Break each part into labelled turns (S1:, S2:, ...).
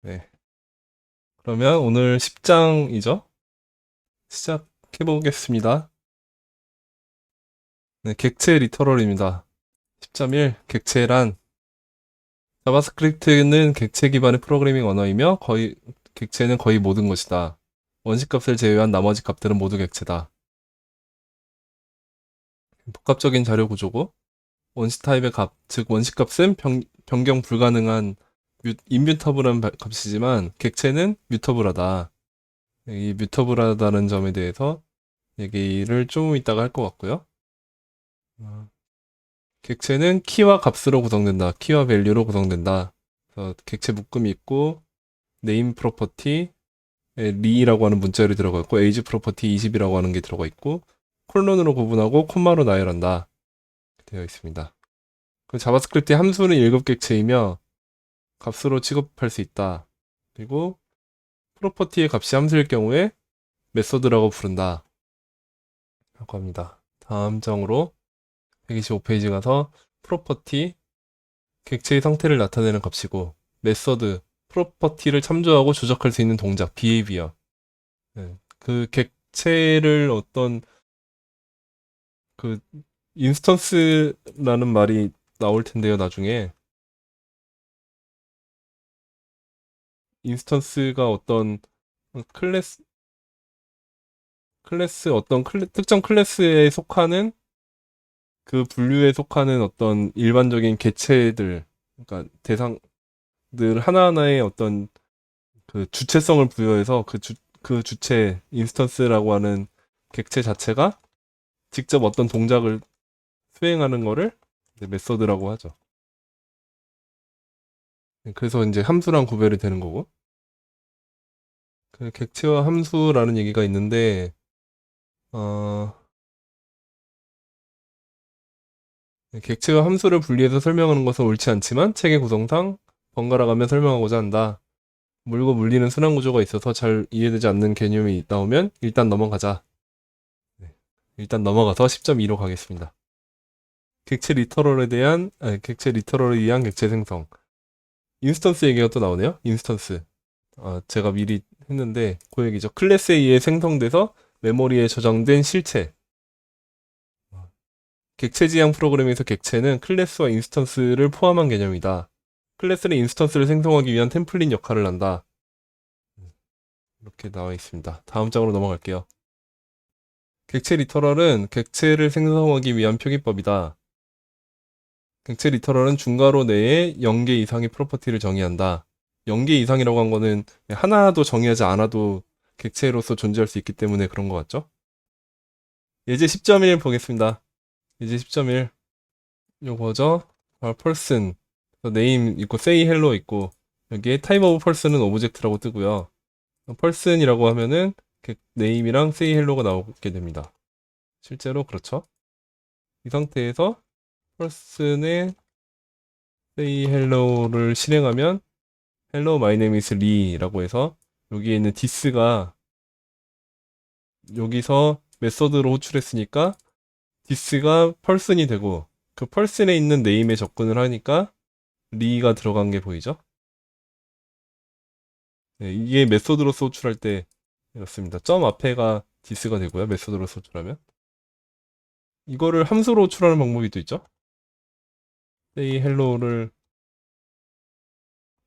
S1: 네. 그러면 오늘 10장이죠? 시작해 보겠습니다. 네, 객체 리터럴입니다. 10.1 객체란 자바스크립트는 객체 기반의 프로그래밍 언어이며 객체는 거의 모든 것이다. 원시 값을 제외한 나머지 값들은 모두 객체다. 복합적인 자료 구조고 원시 타입의 값, 즉 원시 값은 변경 불가능한 인뮤터블한 값이지만 객체는 뮤터블하다. 이 뮤터블하다는 점에 대해서 얘기를 좀 이따가 할 것 같고요. 어, 객체는 키와 값으로 구성된다. 키와 밸류로 구성된다. 그래서 객체 묶음이 있고 네임 프로퍼티 리라고 하는 문자열이 들어가 있고 에이지 프로퍼티 20이라고 하는 게 들어가 있고 콜론으로 구분하고 콤마로 나열한다. 되어 있습니다. 그 자바스크립트의 함수는 1급 객체이며 값으로 취급할 수 있다. 그리고 프로퍼티의 값이 함수일 경우에 메소드라고 부른다. 라고 합니다. 다음 장으로 125페이지 가서 프로퍼티 객체의 상태를 나타내는 값이고 메서드 프로퍼티를 참조하고 조작할 수 있는 동작 behavior. 네. 그 객체를 어떤 그 인스턴스라는 말이 나올 텐데요, 나중에. 인스턴스가 어떤 클래스 특정 클래스에 속하는 그 분류에 속하는 어떤 일반적인 객체들, 그러니까 대상들 하나하나의 어떤 그 주체성을 부여해서 그 주체 인스턴스라고 하는 객체 자체가 직접 어떤 동작을 수행하는 거를 이제 메서드라고 하죠. 그래서 이제 함수랑 구별이 되는 거고. 그 객체와 함수라는 얘기가 있는데, 어, 객체와 함수를 분리해서 설명하는 것은 옳지 않지만 책의 구성상 번갈아가며 설명하고자 한다. 물고 물리는 순환 구조가 있어서 잘 이해되지 않는 개념이 나오면 일단 넘어가자. 네. 일단 넘어가서 10.2로 가겠습니다. 객체 리터럴에 의한 객체 생성. 인스턴스 얘기가 또 나오네요. 인스턴스. 제가 미리 했는데 그 얘기죠. 클래스에 의해 생성돼서 메모리에 저장된 실체. 객체 지향 프로그램에서 객체는 클래스와 인스턴스를 포함한 개념이다. 클래스는 인스턴스를 생성하기 위한 템플릿 역할을 한다. 이렇게 나와 있습니다. 다음 장으로 넘어갈게요. 객체 리터럴은 객체를 생성하기 위한 표기법이다. 객체 리터럴은 중괄호 내에 0개 이상의 프로퍼티를 정의한다. 0개 이상이라고 한 거는 하나도 정의하지 않아도 객체로서 존재할 수 있기 때문에 그런 것 같죠? 예제 10.1 보겠습니다. 예제 10.1 요거죠? person name 있고 say hello 있고 여기에 type of person은 오브젝트라고 뜨고요. person이라고 하면은 name이랑 say hello가 나오게 됩니다. 실제로 그렇죠? 이 상태에서 person의 say hello를 실행하면 hello my name is Lee라고 해서 여기에 있는 this가 여기서 메서드로 호출했으니까 this가 person이 되고 그 person에 있는 name에 접근을 하니까 Lee가 들어간 게 보이죠? 네, 이게 메소드로서 호출할 때 이렇습니다. 점 앞에가 this가 되고요. 메소드로서 호출하면 이거를 함수로 호출하는 방법이 또 있죠. say hello를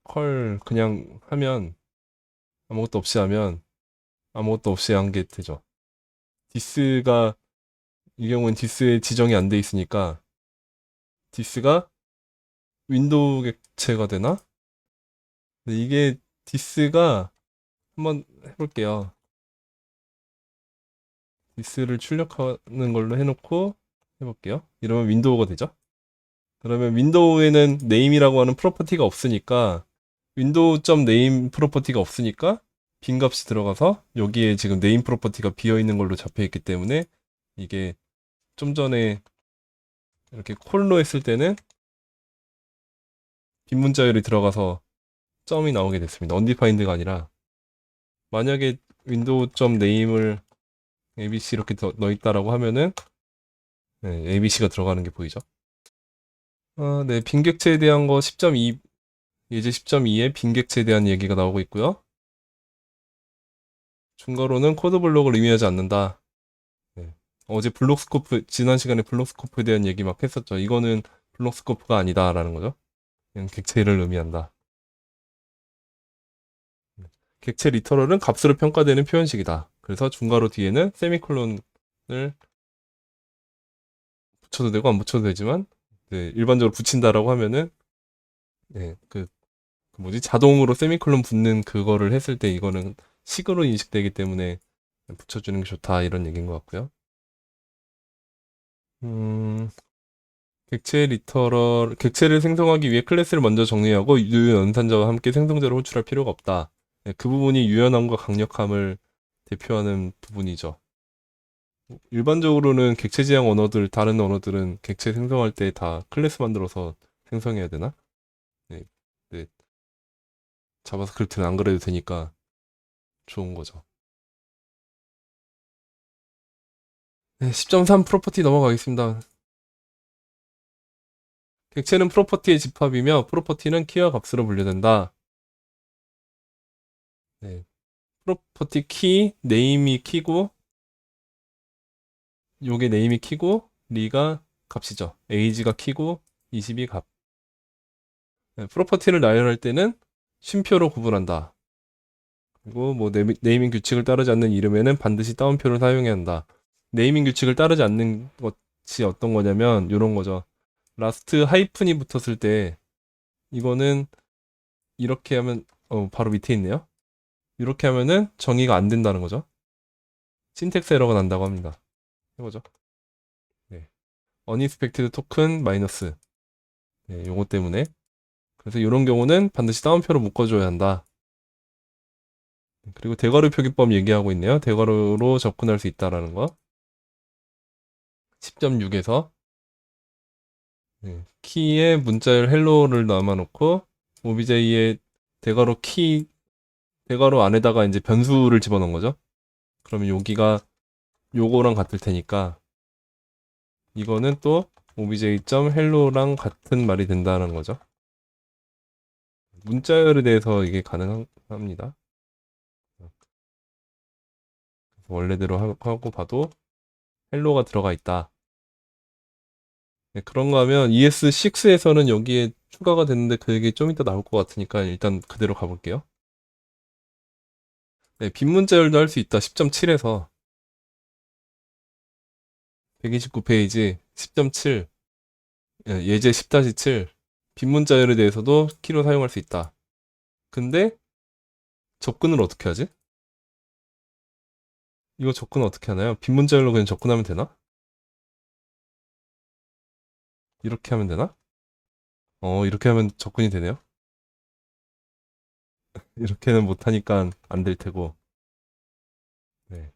S1: 컬 그냥 하면 아무것도 없이 하면 아무것도 없이 한 게 되죠. this가 이 경우는 this에 지정이 안 돼 있으니까 this가 윈도우 객체가 되나? 근데 이게 this가 한번 해볼게요. this를 출력하는 걸로 해놓고 해볼게요. 이러면 윈도우가 되죠. 그러면 윈도우에는 name이라고 하는 프로퍼티가 없으니까 윈도우.name 프로퍼티가 없으니까 빈 값이 들어가서 여기에 지금 name 프로퍼티가 비어 있는 걸로 잡혀 있기 때문에 이게 좀 전에 이렇게 콜로 했을 때는 빈 문자열이 들어가서 점이 나오게 됐습니다. undefined가 아니라 만약에 윈도우.name을 abc 이렇게 넣어있다라고 하면은 abc가 들어가는 게 보이죠. 네, 빈 객체에 대한 거 10.2 예제 10.2에 빈객체에 대한 얘기가 나오고 있고요. 중괄호는 코드 블록을 의미하지 않는다. 네. 어제 블록스코프, 지난 시간에 블록스코프에 대한 얘기 막 했었죠. 이거는 블록스코프가 아니다라는 거죠. 그냥 객체를 의미한다. 객체 리터럴은 값으로 평가되는 표현식이다. 그래서 중괄호 뒤에는 세미콜론을 붙여도 되고 안 붙여도 되지만, 네, 일반적으로 붙인다라고 하면은, 네, 그 뭐지? 자동으로 세미콜론 붙는 그거를 했을 때 이거는 식으로 인식되기 때문에 붙여주는 게 좋다 이런 얘기인 것 같고요. 음, 객체를 생성하기 위해 클래스를 먼저 정리하고 유연산자와 함께 생성자를 호출할 필요가 없다. 네, 그 부분이 유연함과 강력함을 대표하는 부분이죠. 일반적으로는 객체 지향 언어들, 다른 언어들은 객체 생성할 때 다 클래스 만들어서 생성해야 되나? 네, 네, 자바스크립트는 안 그래도 되니까 좋은 거죠. 네, 10.3 프로퍼티 넘어가겠습니다. 객체는 프로퍼티의 집합이며 프로퍼티는 키와 값으로 분류된다. 네, 프로퍼티 키, 네임이 키고 요게 네임이 키고 리가 값이죠. 에이지가 키고 20이 값. 네, 프로퍼티를 나열할 때는 쉼표로 구분한다. 그리고 뭐 네이밍 규칙을 따르지 않는 이름에는 반드시 따옴표를 사용해야 한다. 네이밍 규칙을 따르지 않는 것이 어떤 거냐면 요런 거죠. 라스트 하이픈이 붙었을 때 이거는 이렇게 하면 바로 밑에 있네요. 이렇게 하면은 정의가 안 된다는 거죠. 신텍스 에러가 난다고 합니다. 해보죠. 네. unexpected 토큰 마이너스. 네, 요거 때문에. 그래서 이런 경우는 반드시 따옴표로 묶어줘야 한다. 그리고 대괄호 표기법 얘기하고 있네요. 대괄호로 접근할 수 있다라는 거. 10.6에서 키에 문자열 헬로를 남아놓고 OBJ의 대괄호 키 대괄호 안에다가 이제 변수를 집어넣은 거죠. 그러면 여기가 요거랑 같을 테니까 이거는 또 obj.hello랑 같은 말이 된다는 거죠. 문자열에 대해서 이게 가능합니다. 원래대로 하고 봐도 헬로가 들어가 있다. 네, 그런가 하면 ES6에서는 여기에 추가가 됐는데 그게 좀 이따 나올 것 같으니까 일단 그대로 가볼게요. 네, 빈문자열도 할 수 있다. 10.7에서 129페이지 10.7 예제 10-7 빈문자열에 대해서도 키로 사용할 수 있다. 근데 접근을 어떻게 하지? 이거 접근 어떻게 하나요? 빈문자열로 그냥 접근하면 되나? 이렇게 하면 되나? 이렇게 하면 접근이 되네요. 이렇게는 못하니까 안 될 테고. 네.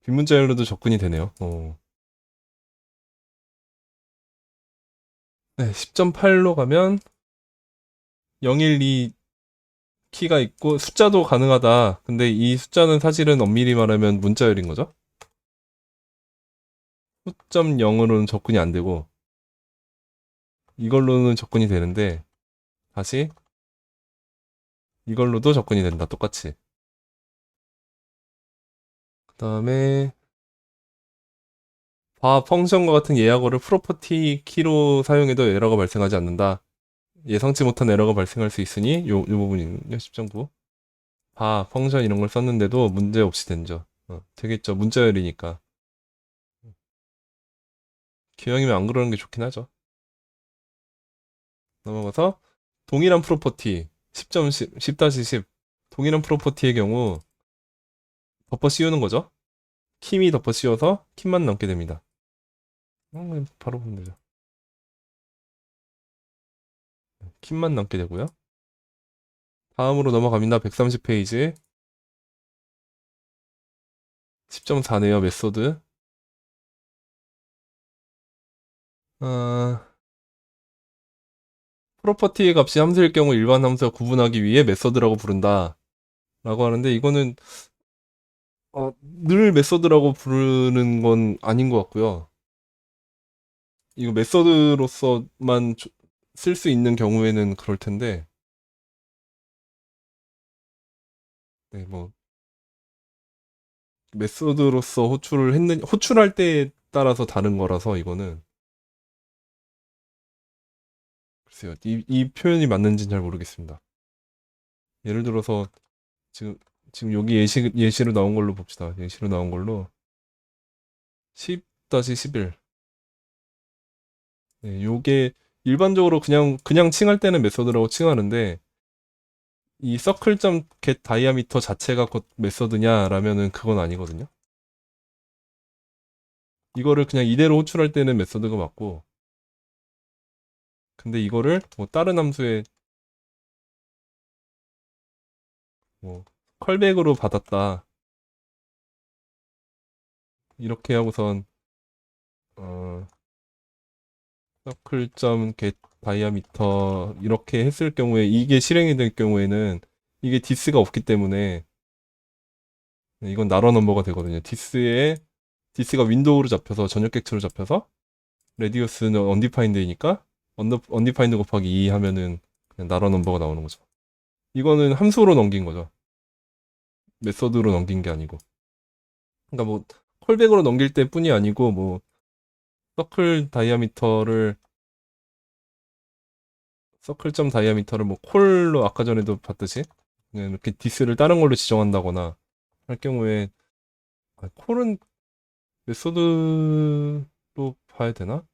S1: 빈문자열로도 접근이 되네요. 네, 10.8로 가면 012 키가 있고 숫자도 가능하다. 근데 이 숫자는 사실은 엄밀히 말하면 문자열인 거죠. 9.0으로는 접근이 안 되고 이걸로는 접근이 되는데 다시 이걸로도 접근이 된다. 똑같이. 그 다음에 펑션과 같은 예약어를 프로퍼티 키로 사용해도 에러가 발생하지 않는다. 예상치 못한 에러가 발생할 수 있으니 요 부분이요. 10.9. 펑션 이런 걸 썼는데도 문제 없이 된죠. 되겠죠. 문자열이니까. 기왕이면 안 그러는 게 좋긴 하죠. 넘어가서 동일한 프로퍼티 10.10-10 동일한 프로퍼티의 경우 덮어 씌우는 거죠. 킴이 덮어 씌워서 킴만 남게 됩니다. 바로 보면 되죠. 킴만 남게 되고요. 다음으로 넘어갑니다. 130페이지 10.4네요. 메소드. 아, 프로퍼티의 값이 함수일 경우 일반 함수와 구분하기 위해 메소드라고 부른다. 라고 하는데 이거는 늘 메소드라고 부르는 건 아닌 것 같고요. 이거 메소드로서만 쓸 수 있는 경우에는 그럴 텐데 네, 뭐 메소드로서 호출할 때에 따라서 다른 거라서 이거는 글쎄요. 이 표현이 맞는지는 잘 모르겠습니다. 예를 들어서 지금 지금 여기 예시로 나온 걸로 봅시다. 예시로 나온 걸로 10-11. 네, 요게 일반적으로 그냥 칭할 때는 메소드라고 칭하는데 이 circle.get diameter 자체가 곧 메소드냐라면은 그건 아니거든요. 이거를 그냥 이대로 호출할 때는 메소드가 맞고 근데 이거를 뭐 다른 함수에 뭐 컬백으로 받았다 이렇게 하고선 어 circle.get diameter 이렇게 했을 경우에 이게 실행이 될 경우에는 이게 디스가 없기 때문에 이건 나러 넘버가 되거든요. 디스가 윈도우로 잡혀서 전역 객체로 잡혀서 레디우스는 언디파인드이니까 언디파인드 곱하기 2 하면은 그냥 나러 넘버가 나오는 거죠. 이거는 함수로 넘긴 거죠. 메서드로 넘긴 게 아니고. 그러니까 뭐 콜백으로 넘길 때뿐이 아니고 뭐 서클 다이아미터를 서클점 다이아미터를 뭐 콜로 아까 전에도 봤듯이 그냥 이렇게 디스를 다른 걸로 지정한다거나 할 경우에 콜은 메소드로 봐야 되나?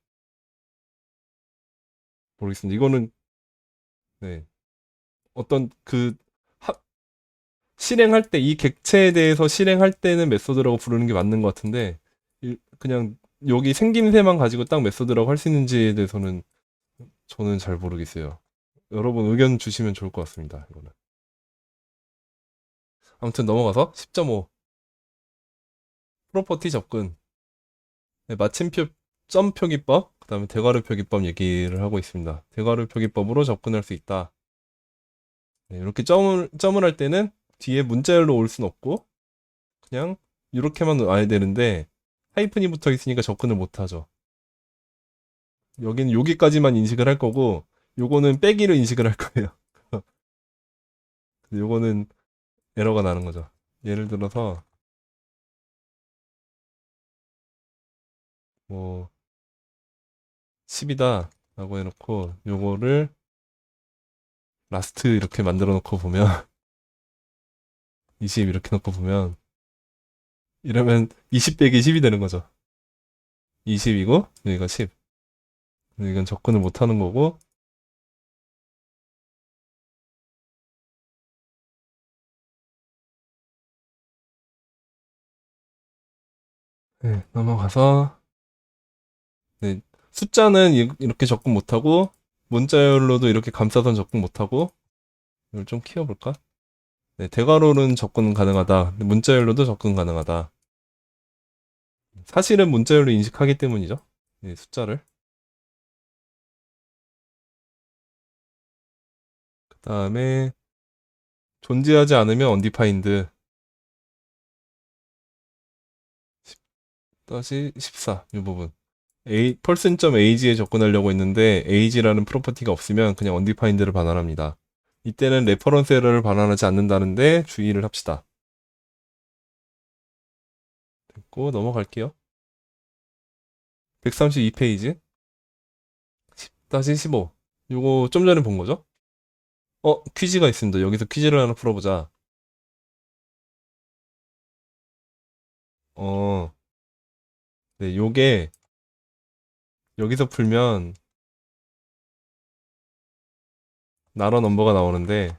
S1: 모르겠습니다. 이거는 네. 어떤 실행할 때 이 객체에 대해서 실행할 때는 메소드라고 부르는 게 맞는 것 같은데 그냥 여기 생김새만 가지고 딱 메소드라고 할 수 있는지에 대해서는 저는 잘 모르겠어요. 여러분 의견 주시면 좋을 것 같습니다. 이거는. 아무튼 넘어가서 10.5 프로퍼티 접근. 네, 마침표 점 표기법, 그다음에 대괄호 표기법 얘기를 하고 있습니다. 대괄호 표기법으로 접근할 수 있다. 네, 이렇게 점을 할 때는 뒤에 문자열로 올 순 없고 그냥 이렇게만 와야 되는데 하이픈이 붙어 있으니까 접근을 못 하죠. 여기는 여기까지만 인식을 할 거고 요거는 빼기로 인식을 할 거예요. 요거는 에러가 나는 거죠. 예를 들어서 뭐 10이다 라고 해놓고 요거를 라스트 이렇게 만들어 놓고 보면 20 이렇게 놓고 보면 이러면 20 빼기 10이 되는 거죠. 20이고 여기가 10. 이건 접근을 못 하는 거고 네, 넘어가서 네, 숫자는 이렇게 접근 못 하고 문자열로도 이렇게 감싸선 접근 못 하고 이걸 좀 키워볼까? 네, 대괄호는 접근 가능하다. 문자열로도 접근 가능하다. 사실은 문자열로 인식하기 때문이죠. 이 숫자를. 그 다음에 존재하지 않으면 undefined 10-14 이 부분. person.age에 접근하려고 했는데 age라는 프로퍼티가 없으면 그냥 undefined를 반환합니다. 이때는 레퍼런스 에러를 반환하지 않는다는데 주의를 합시다. 됐고 넘어갈게요. 132페이지 10-15 요거 좀 전에 본 거죠? 퀴즈가 있습니다. 여기서 퀴즈를 하나 풀어보자. 어, 네, 요게 여기서 풀면 나러 넘버가 나오는데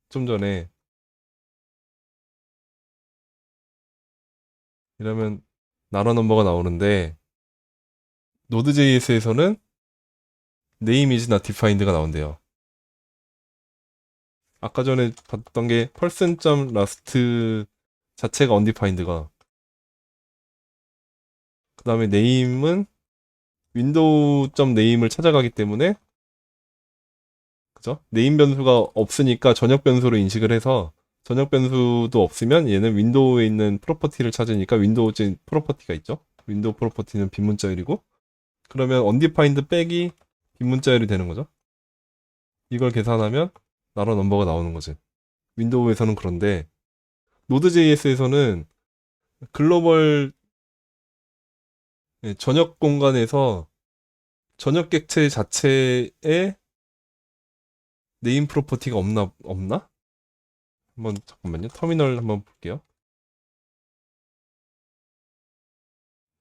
S1: 좀 전에 이러면 나러 넘버가 나오는데 노드.js에서는 name is not defined가 나온대요. 아까 전에 봤던 게 person.last 자체가 undefined가 그 다음에 name은 window.name을 찾아가기 때문에 그죠? name 변수가 없으니까 전역 변수로 인식을 해서 전역 변수도 없으면 얘는 윈도우에 있는 프로퍼티를 찾으니까 윈도우 프로퍼티가 있죠. 윈도우 프로퍼티는 빈문자열이고 그러면 undefined 빼기 빈문자열이 되는 거죠. 이걸 계산하면 나로 넘버가 나오는 거지. 윈도우에서는 그런데 Node.js에서는 글로벌 전역 공간에서 전역 객체 자체에 네임 프로퍼티가 없나? 한번 잠깐만요. 터미널 한번 볼게요.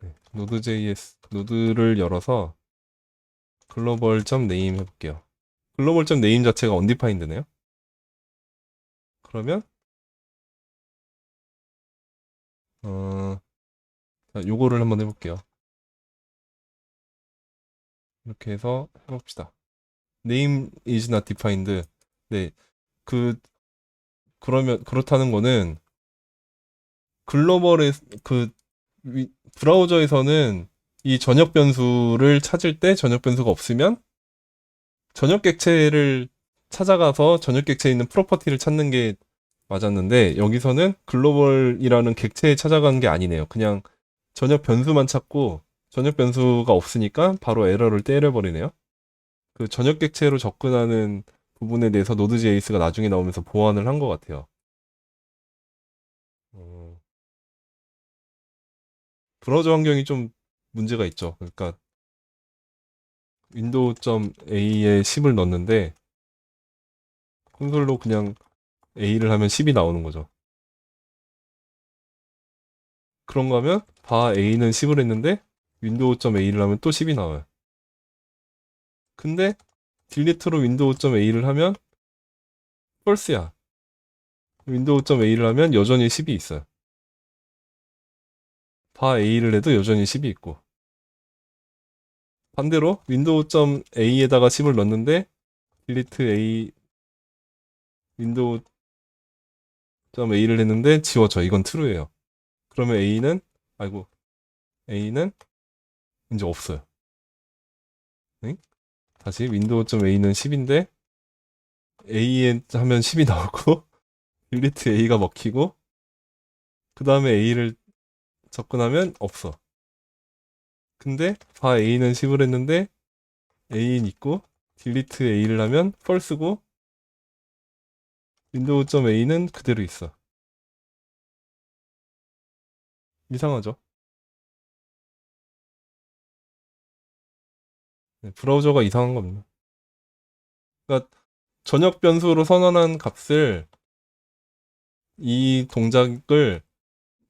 S1: 네, Node.js 노드를 열어서 글로벌.name 해볼게요. 글로벌.name 자체가 undefined네요. 그러면 자, 요거를 한번 해볼게요. 이렇게 해서 해봅시다. name is not defined. 네, 그 그러면 그렇다는 거는 글로벌의 그 브라우저에서는 이 전역 변수를 찾을 때 전역 변수가 없으면 전역 객체를 찾아가서 전역 객체에 있는 프로퍼티를 찾는 게 맞았는데 여기서는 글로벌이라는 객체에 찾아가는 게 아니네요. 그냥 전역 변수만 찾고 전역 변수가 없으니까 바로 에러를 때려버리네요. 그 전역 객체로 접근하는 부분에 대해서 Node.js가 나중에 나오면서 보완을 한 것 같아요. 어, 브라우저 환경이 좀 문제가 있죠. 그러니까 윈도우.a에 10을 넣었는데 콘솔로 그냥 a를 하면 10이 나오는 거죠. 그런 거 하면 바 a는 10을 했는데 윈도우.a를 하면 또 10이 나와요. 근데 딜리트로 윈도우.a를 하면 false야. 윈도우.a를 하면 여전히 10이 있어요. 바 a를 해도 여전히 10이 있고 반대로 윈도우.a에다가 10을 넣었는데 딜리트 a 윈도우.a를 했는데 지워져. 이건 true예요. 그러면 아이고 a는 이제 없어요. 응? 다시 윈도우.a는 10인데 a에 하면 10이 나오고 딜리트 a가 먹히고 그 다음에 a를 접근하면 없어. 근데 바 a는 10을 했는데 a는 있고 딜리트 a를 하면 false고 윈도우.a는 그대로 있어. 이상하죠? 네, 브라우저가 이상한 겁니다. 그러니까 전역 변수로 선언한 값을 이 동작을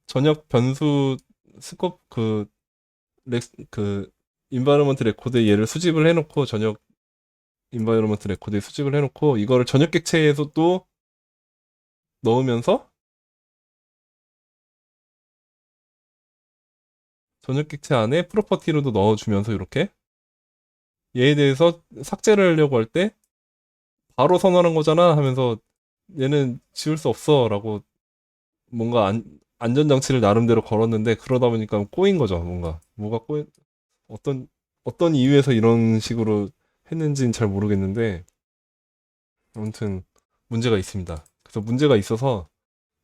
S1: 전역 변수 스콥 그 인바이러먼트 레코드에 얘를 수집을 해놓고 전역 인바이러먼트 레코드에 수집을 해놓고 이거를 전역 객체에서 또 넣으면서 전역 객체 안에 프로퍼티로도 넣어주면서 이렇게 얘에 대해서 삭제를 하려고 할 때 바로 선언한 거잖아 하면서 얘는 지울 수 없어 라고 뭔가 안전장치를 나름대로 걸었는데 그러다 보니까 꼬인 거죠. 뭐가 꼬인 어떤 어떤 이유에서 이런 식으로 했는지는 잘 모르겠는데 아무튼 문제가 있습니다. 그래서 문제가 있어서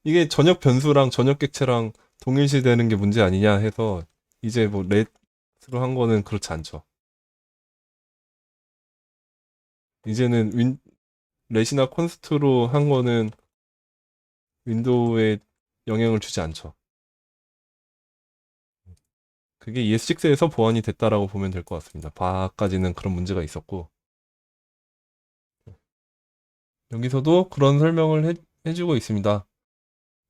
S1: 이게 전역 변수랑 전역 객체랑 동일시 되는 게 문제 아니냐 해서 이제 뭐 렛으로 한 거는 그렇지 않죠. 이제는 렛이나 콘스트로 한 거는 윈도우에 영향을 주지 않죠. 그게 ES6에서 보완이 됐다라고 보면 될 것 같습니다. 바까지는 그런 문제가 있었고 여기서도 그런 설명을 해주고 있습니다.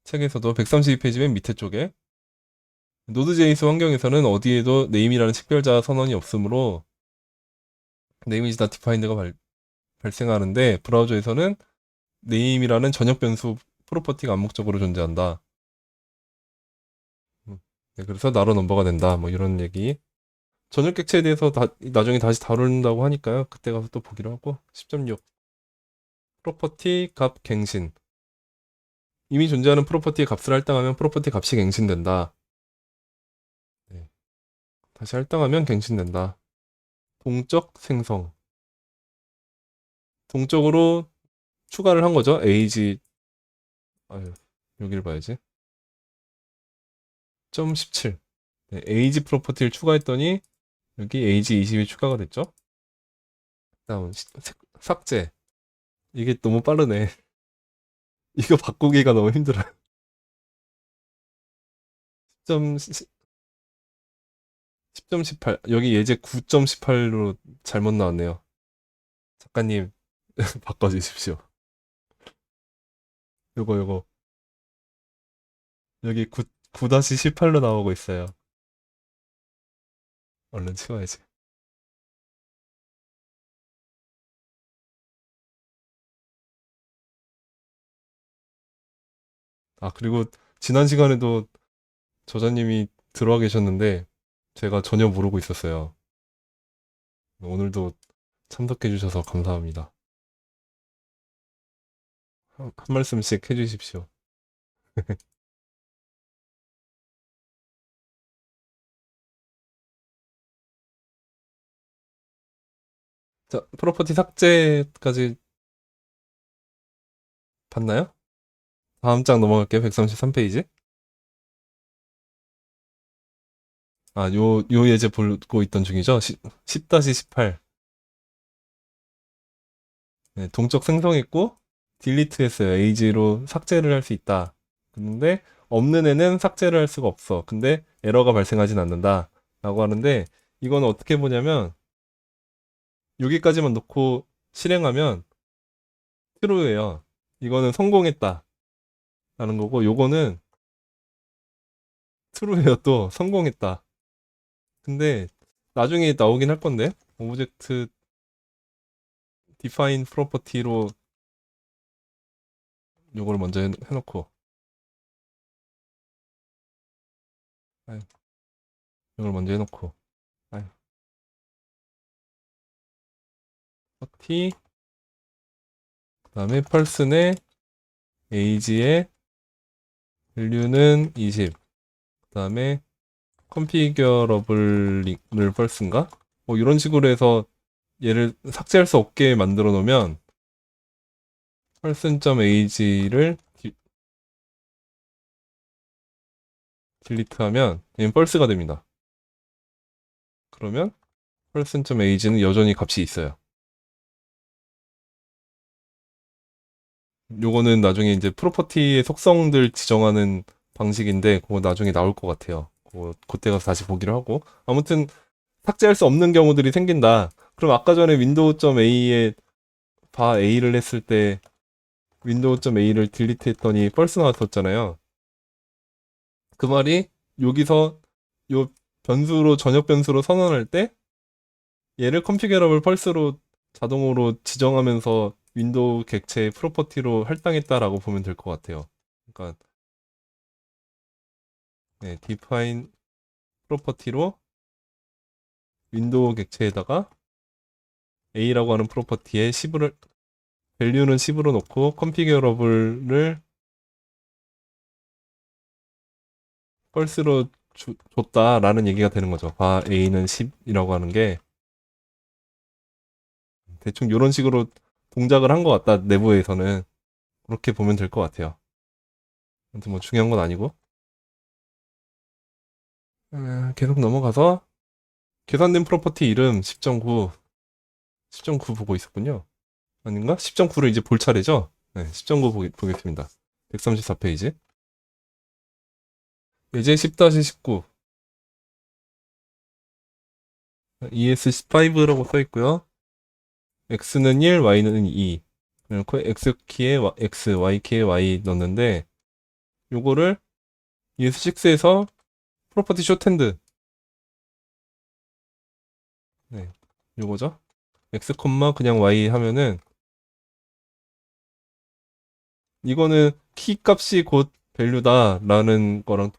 S1: 책에서도 132페이지 맨 밑에 쪽에 노드.js 환경에서는 어디에도 name이라는 식별자 선언이 없으므로 name is not defined가 발생하는데 브라우저에서는 name이라는 전역 변수 프로퍼티가 암묵적으로 존재한다. 네, 그래서 나로 넘버가 된다. 뭐 이런 얘기. 전역 객체에 대해서 나중에 다시 다룬다고 하니까요. 그때 가서 또 보기로 하고 10.6 프로퍼티 값 갱신. 이미 존재하는 프로퍼티의 값을 할당하면 프로퍼티 값이 갱신된다. 네. 다시 할당하면 갱신된다. 동적 생성. 동적으로 추가를 한 거죠. age, 아유, 여기를 봐야지. 17. 네, age 프로퍼티를 추가했더니 여기 age 20이 추가가 됐죠. 다음 삭제. 이게 너무 빠르네. 이거 바꾸기가 너무 힘들어요. 10.18 여기 예제 9.18로 잘못 나왔네요. 작가님 바꿔주십시오. 요거 여기 9-18로 나오고 있어요. 얼른 치워야지. 아, 그리고 지난 시간에도 저자님이 들어와 계셨는데 제가 전혀 모르고 있었어요. 오늘도 참석해 주셔서 감사합니다. 한 말씀씩 해주십시오. 자, 프로퍼티 삭제까지 봤나요? 다음 장 넘어갈게요. 133페이지. 아, 요 예제 보고 있던 중이죠? 10-18. 네, 동적 생성했고, 딜리트 했어요. 에이지로 삭제를 할 수 있다. 근데, 없는 애는 삭제를 할 수가 없어. 근데, 에러가 발생하진 않는다. 라고 하는데, 이거는 어떻게 보냐면, 여기까지만 놓고 실행하면, true예요. 이거는 성공했다. 라는 거고, 요거는 true예요. 또, 성공했다. 근데, 나중에 나오긴 할 건데, 오브젝트 define property로 요걸 먼저 해놓고, 아유, 요걸 먼저 해놓고, 아유, property, 그 다음에 person의 age의 밸류는 20, 그 다음에 configurable을 person인가? 뭐 이런 식으로 해서 얘를 삭제할 수 없게 만들어 놓으면 person.age를 딜리트하면 얘는 false가 됩니다. 그러면 person.age는 여전히 값이 있어요. 요거는 나중에 이제 프로퍼티의 속성들 지정하는 방식인데 그거 나중에 나올 것 같아요. 그때 가서 다시 보기로 하고 아무튼 삭제할 수 없는 경우들이 생긴다. 그럼 아까 전에 윈도우.a에 바 a를 했을 때 윈도우.a를 딜리트 했더니 false 나왔었잖아요. 그 말이 여기서 요 변수로 전역 변수로 선언할 때 얘를 configurable false로 자동으로 지정하면서 윈도우 객체의 프로퍼티로 할당했다라고 보면 될 것 같아요. 그러니까 네, define 프로퍼티로 윈도우 객체에다가 a라고 하는 프로퍼티에 10을 밸류는 10으로 놓고 configurable을 false로 줬다라는 얘기가 되는 거죠. 바 a는 10이라고 하는 게 대충 이런 식으로 동작을 한 것 같다. 내부에서는 그렇게 보면 될 것 같아요. 아무튼 뭐 중요한 건 아니고 계속 넘어가서 계산된 프로퍼티 이름 10.9 10.9 보고 있었군요. 아닌가? 10.9를 이제 볼 차례죠? 네, 10.9 보겠습니다. 134페이지. 예제 10-19 ES15라고 써 있고요. x는 1, y는 2. 그래놓고 x키에 x, y키에 y 넣는데 요거를 ES6에서 프로퍼티 쇼텐드 네, 요거죠. x, 그냥 y 하면은 이거는 키 값이 곧 밸류다 라는 거랑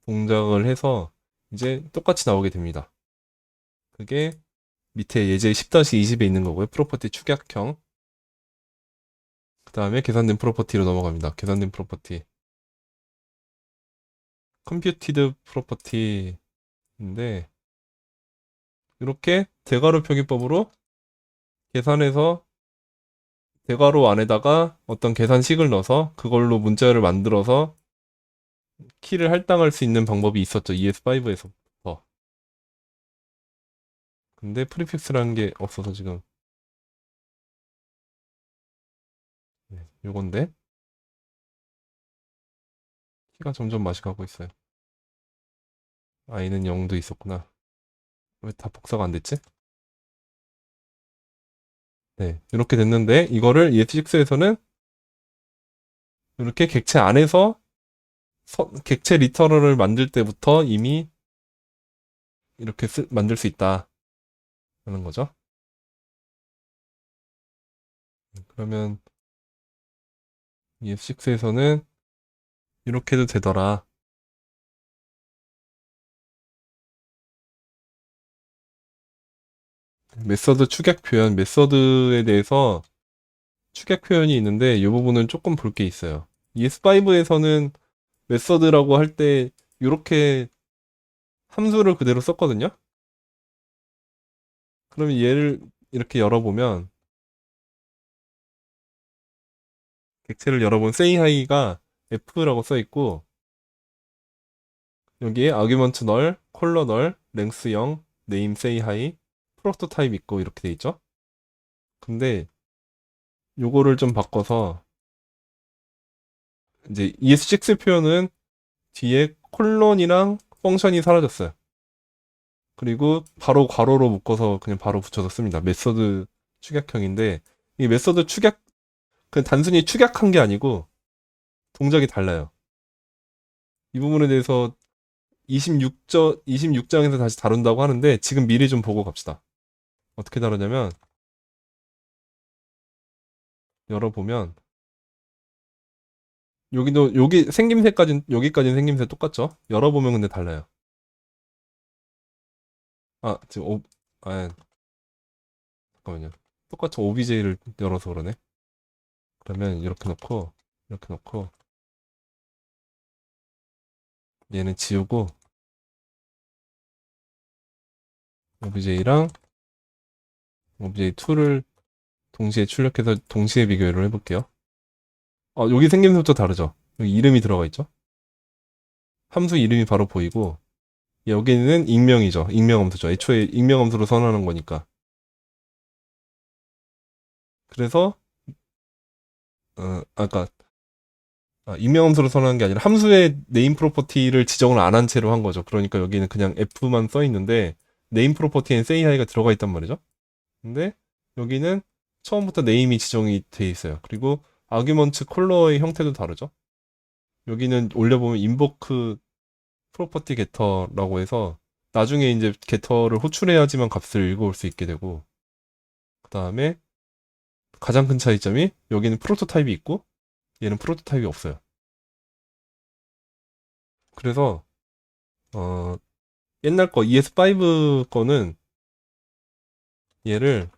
S1: 동작을 해서 이제 똑같이 나오게 됩니다. 그게 밑에 예제 10-20에 있는 거고요. 프로퍼티 축약형. 그 다음에 계산된 프로퍼티로 넘어갑니다. 계산된 프로퍼티. 컴퓨티드 프로퍼티인데 이렇게 대괄호 표기법으로 계산해서 대괄호 안에다가 어떤 계산식을 넣어서 그걸로 문자를 만들어서 키를 할당할 수 있는 방법이 있었죠. ES5에서부터. 근데 프리픽스라는 게 없어서 지금 네, 요건데 키가 점점 맛이 가고 있어요. i는 0도 있었구나. 왜 다 복사가 안 됐지? 네, 이렇게 됐는데 이거를 ES6에서는 이렇게 객체 안에서 객체 리터럴을 만들 때부터 이미 이렇게 만들 수 있다 하는 거죠. 그러면 ES6에서는 이렇게 해도 되더라. 메서드 축약 표현, 메서드에 대해서 축약 표현이 있는데 이 부분은 조금 볼 게 있어요. ES5에서는 메서드라고 할 때 이렇게 함수를 그대로 썼거든요. 그러면 얘를 이렇게 열어보면 객체를 열어본 say hi가 f라고 써 있고 여기에 argument null, 콜러 null, length 0, name say hi, 프로토타입 있고 이렇게 돼 있죠. 근데 요거를 좀 바꿔서 이제 ES6 표현은 뒤에 콜론이랑 펑션이 사라졌어요. 그리고 바로 괄호로 묶어서 그냥 바로 붙여서 씁니다. 메서드 축약형인데 이 메서드 축약 그 단순히 축약한 게 아니고 동작이 달라요. 이 부분에 대해서 26장에서 다시 다룬다고 하는데 지금 미리 좀 보고 갑시다. 어떻게 다루냐면 열어보면 여기 생김새까진 여기까지는 생김새 똑같죠? 열어보면 근데 달라요. 아 지금 잠깐만요. 똑같이 OBJ를 열어서 그러네. 그러면 이렇게 놓고 얘는 지우고 OBJ랑 OBJ2를 동시에 출력해서 동시에 비교를 해볼게요. 여기 생김새부터 다르죠? 여기 이름이 들어가 있죠? 함수 이름이 바로 보이고 여기는 익명이죠. 익명함수죠. 애초에 익명함수로 선언하는 거니까. 그래서 아까 익명함수로 선언한 게 아니라 함수의 네임 프로퍼티를 지정을 안 한 채로 한 거죠. 그러니까 여기는 그냥 F만 써 있는데 네임 프로퍼티엔 say hi가 들어가 있단 말이죠. 근데 여기는 처음부터 네임이 지정이 돼 있어요. 그리고 아규먼트 콜러의 형태도 다르죠. 여기는 올려보면 인보크 프로퍼티 게터라고 해서 나중에 이제 게터를 호출해야지만 값을 읽어올 수 있게 되고 그 다음에 가장 큰 차이점이 여기는 프로토타입이 있고 얘는 프로토타입이 없어요. 그래서 어, 옛날 거 ES5 거는 얘를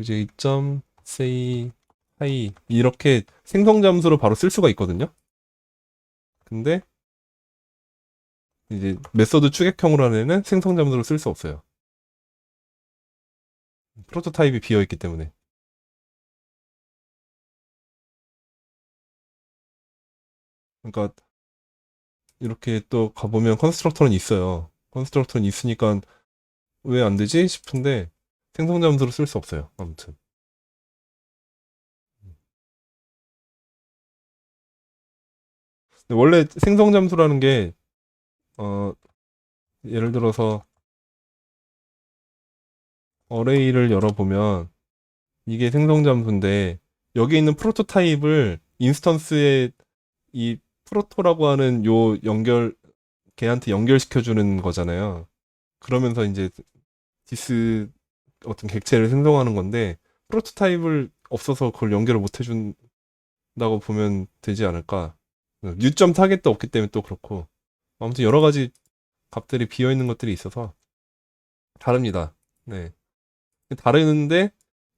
S1: 이제 2.say hi 이렇게 생성 잠수로 바로 쓸 수가 있거든요. 근데 이제 메서드 추격형으로 하는 애는 생성 잠수로 쓸 수 없어요. 프로토타입이 비어 있기 때문에. 그러니까 이렇게 또 가보면 컨스트럭터는 있어요. 컨스트럭터는 있으니까 왜 안 되지 싶은데 생성 잠수로 쓸 수 없어요. 아무튼. 근데 원래 생성 잠수라는 게 어, 예를 들어서 어레이를 열어보면 이게 생성 잠수인데 여기 있는 프로토타입을 인스턴스에 이 프로토라고 하는 요 걔한테 연결시켜주는 거잖아요. 그러면서 이제 디스 어떤 객체를 생성하는 건데 프로토타입을 없어서 그걸 연결을 못 해준다고 보면 되지 않을까. 뉴점 타겟도 없기 때문에 또 그렇고 아무튼 여러 가지 값들이 비어 있는 것들이 있어서 다릅니다. 네. 다르는데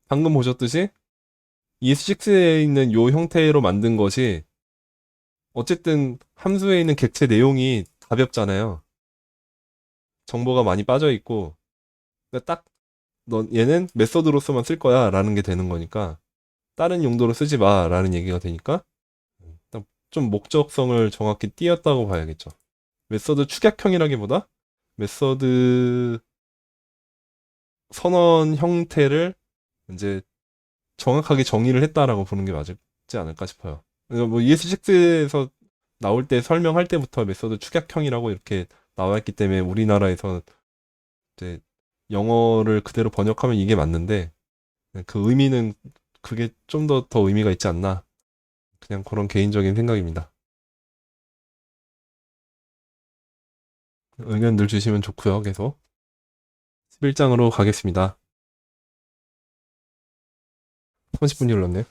S1: 방금 보셨듯이 ES6에 있는 요 형태로 만든 것이 어쨌든 함수에 있는 객체 내용이 가볍잖아요. 정보가 많이 빠져 있고 그러니까 딱 얘는 메서드로서만 쓸 거야 라는 게 되는 거니까 다른 용도로 쓰지 마 라는 얘기가 되니까 좀 목적성을 정확히 띄었다고 봐야겠죠. 메서드 축약형이라기보다 메서드 선언 형태를 이제 정확하게 정의를 했다라고 보는 게 맞지 않을까 싶어요. 그러니까 뭐 ES6에서 나올 때 설명할 때부터 메소드 축약형이라고 이렇게 나와 있기 때문에 우리나라에서 이제 영어를 그대로 번역하면 이게 맞는데 그 의미는 그게 좀 더 의미가 있지 않나. 그냥 그런 개인적인 생각입니다. 의견들 주시면 좋고요. 계속 11장으로 가겠습니다. 30분이 흘렀네요.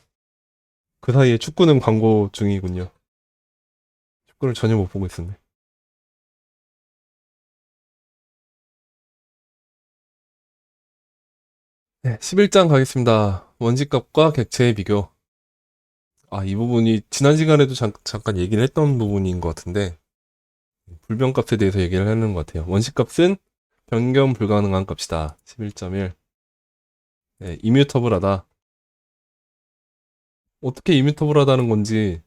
S1: 그 사이에 축구는 광고 중이군요. 축구를 전혀 못 보고 있었네. 네, 11장 가겠습니다. 원시값과 객체의 비교. 이 부분이 지난 시간에도 잠깐 얘기를 했던 부분인 것 같은데, 불변값에 대해서 얘기를 하는 것 같아요. 원시값은 변경 불가능한 값이다. 11.1. 네, 이뮤터블하다. 어떻게 이뮤터블하다는 건지에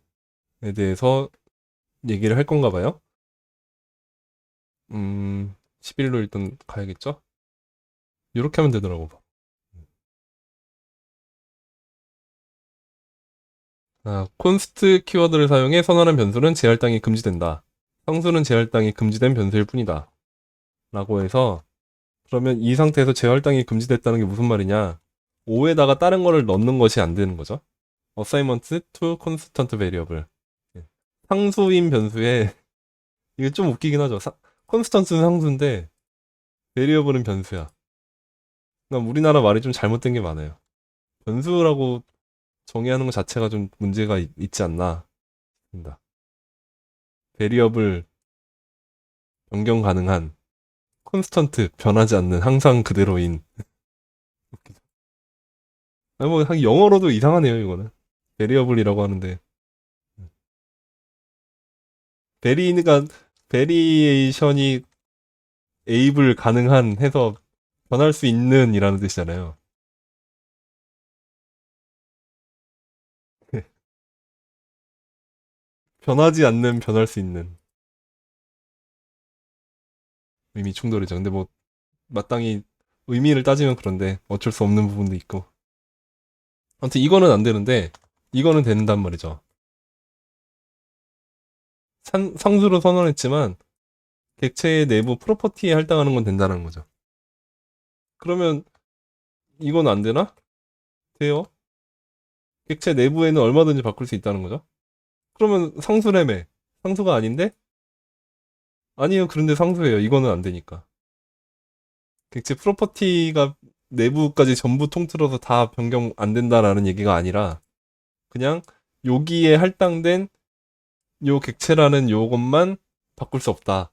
S1: 대해서 얘기를 할 건가 봐요. 11로 일단 가야겠죠? 이렇게 하면 되더라고. 콘스트 키워드를 사용해 선언한 변수는 재할당이 금지된다. 상수는 재할당이 금지된 변수일 뿐이다. 라고 해서 그러면 이 상태에서 재할당이 금지됐다는 게 무슨 말이냐? 5에다가 다른 거를 넣는 것이 안 되는 거죠. assignment to constant variable. 예. 상수인 변수에 이게 좀 웃기긴 하죠. constant는 상수인데 variable은 변수야. 그러니까 우리나라 말이 좀 잘못된 게 많아요. 변수라고 정의하는 것 자체가 좀 문제가 있지 않나 싶습니다. variable 변경 가능한 콘스턴트 변하지 않는 항상 그대로인. 뭐 영어로도 이상하네요 이거는. 베리어블이라고 하는데 베리가 베리에이션이 에이블 가능한 해서 변할 수 있는 이라는 뜻이잖아요. 변하지 않는 변할 수 있는 의미 충돌이죠. 근데 뭐 마땅히 의미를 따지면 그런데 어쩔 수 없는 부분도 있고. 아무튼 이거는 안 되는데 이거는 된단 말이죠. 상수로 선언했지만 객체의 내부 프로퍼티에 할당하는 건 된다는 거죠. 그러면 이건 안 되나? 돼요. 객체 내부에는 얼마든지 바꿀 수 있다는 거죠. 그러면 상수래매. 상수가 아닌데? 아니요. 그런데 상수예요. 이거는 안 되니까. 객체 프로퍼티가 내부까지 전부 통틀어서 다 변경 안 된다라는 얘기가 아니라 그냥 여기에 할당된 요 객체라는 요것만 바꿀 수 없다.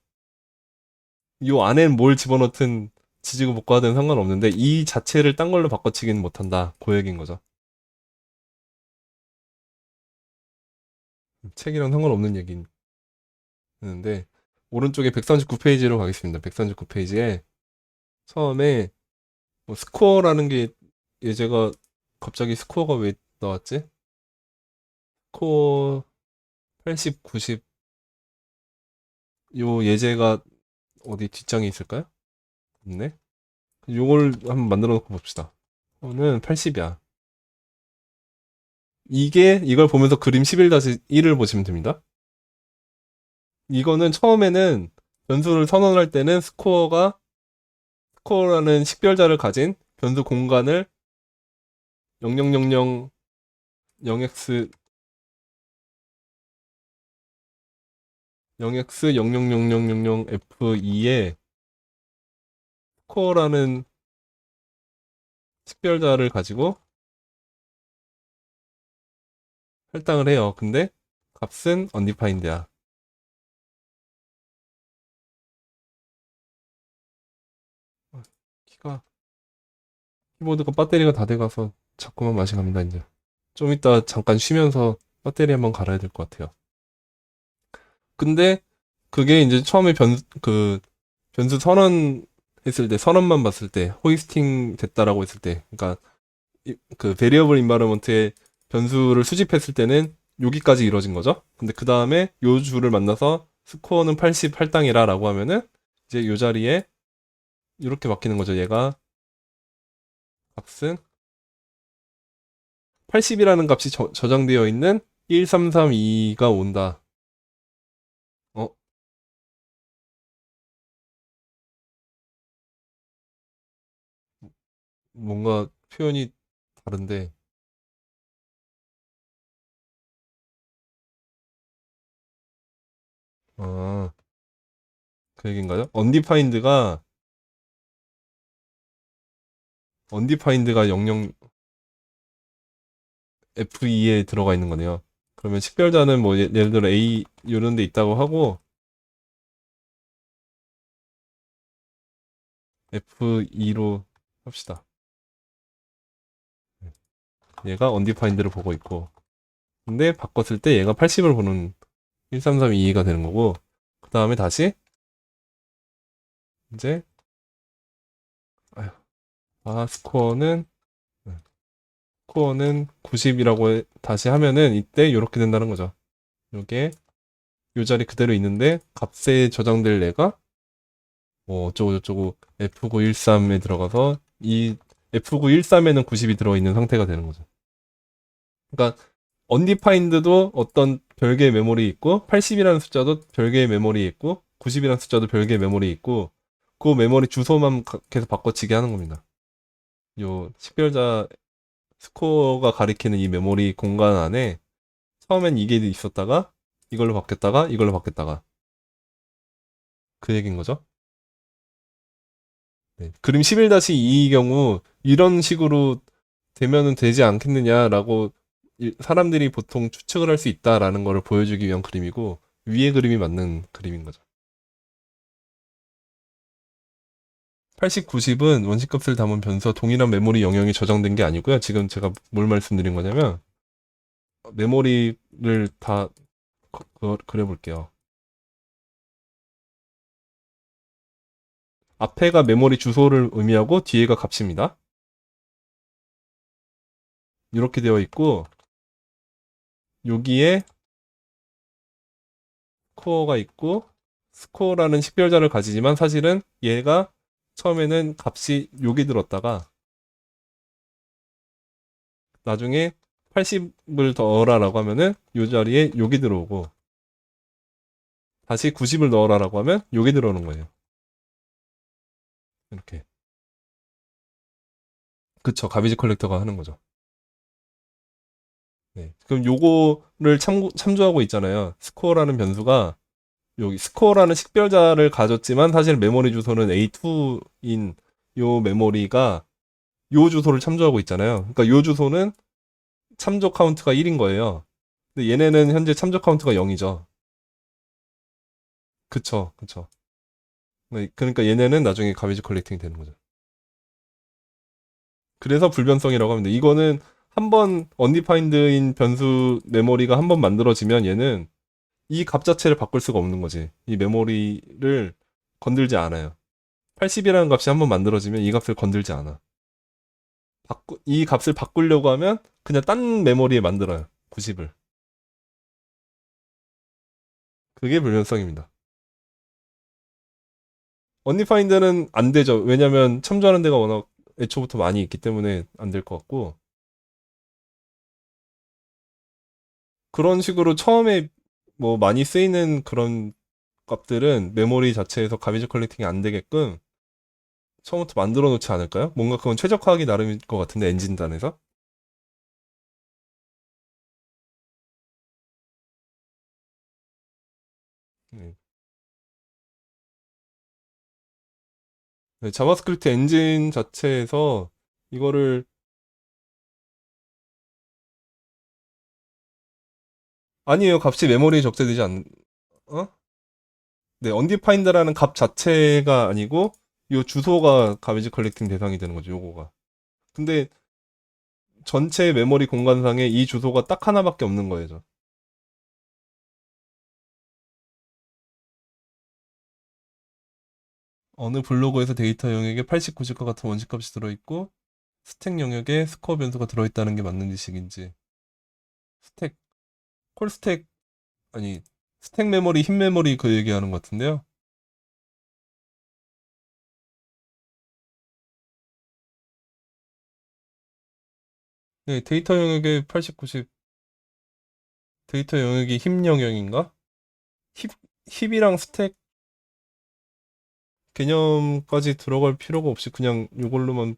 S1: 요 안엔 뭘 집어넣든 지지고 볶고 하든 상관없는데 이 자체를 딴 걸로 바꿔치기는 못한다. 그 얘기인 거죠. 책이랑 상관없는 얘기인데 오른쪽에 139페이지로 가겠습니다. 139페이지에 처음에 뭐 스코어라는 게 예제가 갑자기 스코어가 왜 나왔지? 스코어 80, 90 요 예제가 어디 뒷장에 있을까요? 없네. 요걸 한번 만들어 놓고 봅시다. 이거는 80이야. 이걸 보면서 그림 11-1을 보시면 됩니다. 이거는 처음에는 변수를 선언할 때는 스코어라는 식별자를 가진 변수 공간을 0000 0x 0x 000000F2에 스코어라는 식별자를 가지고 할당을 해요. 근데 값은 undefined야. 키가 키보드가 배터리가 다 돼가서 자꾸만 맛이 갑니다 이제. 좀 이따 잠깐 쉬면서 배터리 한번 갈아야 될 것 같아요. 근데 그게 이제 처음에 변수 선언했을 때 선언만 봤을 때 호이스팅 됐다라고 했을 때 그러니까 그 베리어블 인바이러먼트에 변수를 수집했을 때는 여기까지 이루어진 거죠. 근데 그 다음에 요 줄을 만나서 스코어는 80 할당이라 라고 하면은 이제 요 자리에 이렇게 바뀌는 거죠. 얘가 값은 80이라는 값이 저장되어 있는 1332가 온다. 뭔가 표현이 다른데, 아, 그 얘기인가요? 언디파인드가 00 F2에 들어가 있는 거네요. 그러면 식별자는 뭐 예를 들어 A 이런 데 있다고 하고 F2로 합시다. 얘가 언디파인드를 보고 있고 근데 바꿨을 때 얘가 80을 보는 13322가 되는 거고 그 다음에 다시 이제 아휴, 스코어는 90이라고 다시 하면은 이때 이렇게 된다는 거죠. 이게 이 자리 그대로 있는데 값에 저장될 애가 뭐 어쩌고저쩌고 F913에 들어가서 이 F913에는 90이 들어있는 상태가 되는 거죠. 그러니까 언디파인드도 어떤 별개의 메모리 있고 80이라는 숫자도 별개의 메모리 있고 90이라는 숫자도 별개의 메모리 있고 그 메모리 주소만 계속 바꿔치기 하는 겁니다. 요 식별자 스코어가 가리키는 이 메모리 공간 안에 처음엔 이게 있었다가 이걸로 바뀌었다가 이걸로 바뀌었다가 그 얘기인 거죠. 네. 그림 11-2의 경우 이런 식으로 되면은 되지 않겠느냐라고 사람들이 보통 추측을 할 수 있다라는 것을 보여주기 위한 그림이고 위의 그림이 맞는 그림인 거죠. 80, 90은 원시값을 담은 변수와 동일한 메모리 영역이 저장된 게 아니고요. 지금 제가 뭘 말씀드린 거냐면 메모리를 다 그려볼게요. 앞에가 메모리 주소를 의미하고 뒤에가 값입니다. 이렇게 되어 있고 여기에 스코어가 있고 스코어라는 식별자를 가지지만 사실은 얘가 처음에는 값이 여기 들었다가 나중에 80을 넣어라라고 하면은 이 자리에 여기 들어오고 다시 90을 넣어라라고 하면 여기 들어오는 거예요. 이렇게. 그쵸. 가비지 컬렉터가 하는 거죠. 네. 그럼 요거를 참조하고 있잖아요. 스코어라는 변수가 여기 스코어라는 식별자를 가졌지만 사실 메모리 주소는 A2인 요 메모리가 요 주소를 참조하고 있잖아요. 그러니까 요 주소는 참조 카운트가 1인 거예요. 근데 얘네는 현재 참조 카운트가 0이죠. 그쵸, 그쵸. 네, 그러니까 얘네는 나중에 가비지 컬렉팅이 되는 거죠. 그래서 불변성이라고 합니다. 이거는 한번 언디파인드인 변수 메모리가 한번 만들어지면 얘는 이 값 자체를 바꿀 수가 없는 거지. 이 메모리를 건들지 않아요. 80이라는 값이 한번 만들어지면 이 값을 건들지 않아. 이 값을 바꾸려고 하면 그냥 딴 메모리에 만들어요. 90을. 그게 불변성입니다. 언디파인드는 안 되죠. 왜냐면 참조하는 데가 워낙 애초부터 많이 있기 때문에 안 될 것 같고 그런 식으로 처음에 뭐 많이 쓰이는 그런 값들은 메모리 자체에서 가비지 컬렉팅이 안 되게끔 처음부터 만들어 놓지 않을까요? 뭔가 그건 최적화하기 나름일 것 같은데 엔진단에서. 네. 네, 자바스크립트 엔진 자체에서 이거를 아니에요. 값이 메모리에 적재되지 않 어? 네, 언디파인드라는 값 자체가 아니고 요 주소가 가비지 컬렉팅 대상이 되는 거죠. 요거가. 근데 전체 메모리 공간상에 이 주소가 딱 하나밖에 없는 거예요. 어느 블로그에서 데이터 영역에 80, 90과 같은 원시값이 들어있고 스택 영역에 스코어 변수가 들어있다는 게 맞는 지식인지 스택, 콜스택 아니 스택 메모리, 흰 메모리 그 얘기하는 것 같은데요. 네, 데이터 영역에 80, 90 데이터 영역이 힙 영역인가? 힙, 힙이랑 스택 개념까지 들어갈 필요가 없이 그냥 이걸로만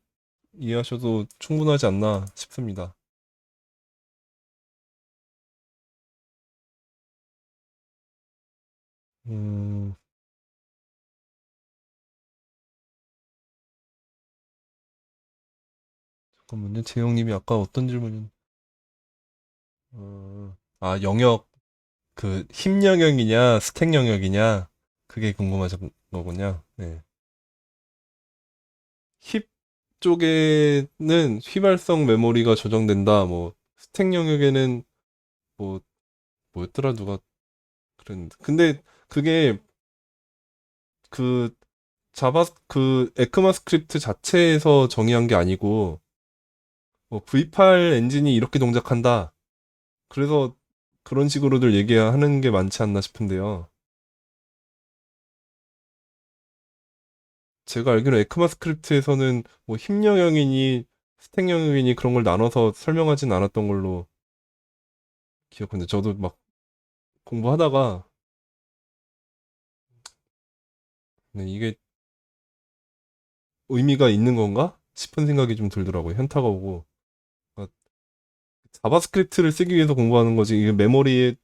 S1: 이해하셔도 충분하지 않나 싶습니다. 음, 잠깐만요. 재영님이 아까 어떤 질문, 영역, 그, 힘 영역이냐, 스택 영역이냐, 그게 궁금하신 거군요. 네. 힙 쪽에는 휘발성 메모리가 조정된다, 뭐, 스택 영역에는 뭐, 뭐였더라, 누가 그랬는데. 근데 그게 그 그 에크마 스크립트 자체에서 정의한 게 아니고, 뭐 V8 엔진이 이렇게 동작한다. 그래서 그런 식으로들 얘기하는 게 많지 않나 싶은데요. 제가 알기로 에크마 스크립트에서는 뭐 힘 영역이니 스택 영역이니 그런 걸 나눠서 설명하진 않았던 걸로 기억하는데, 저도 막 공부하다가 네, 이게 의미가 있는 건가 싶은 생각이 좀 들더라고요. 현타가 오고. 아, 자바스크립트를 쓰기 위해서 공부하는 거지, 이게 메모리의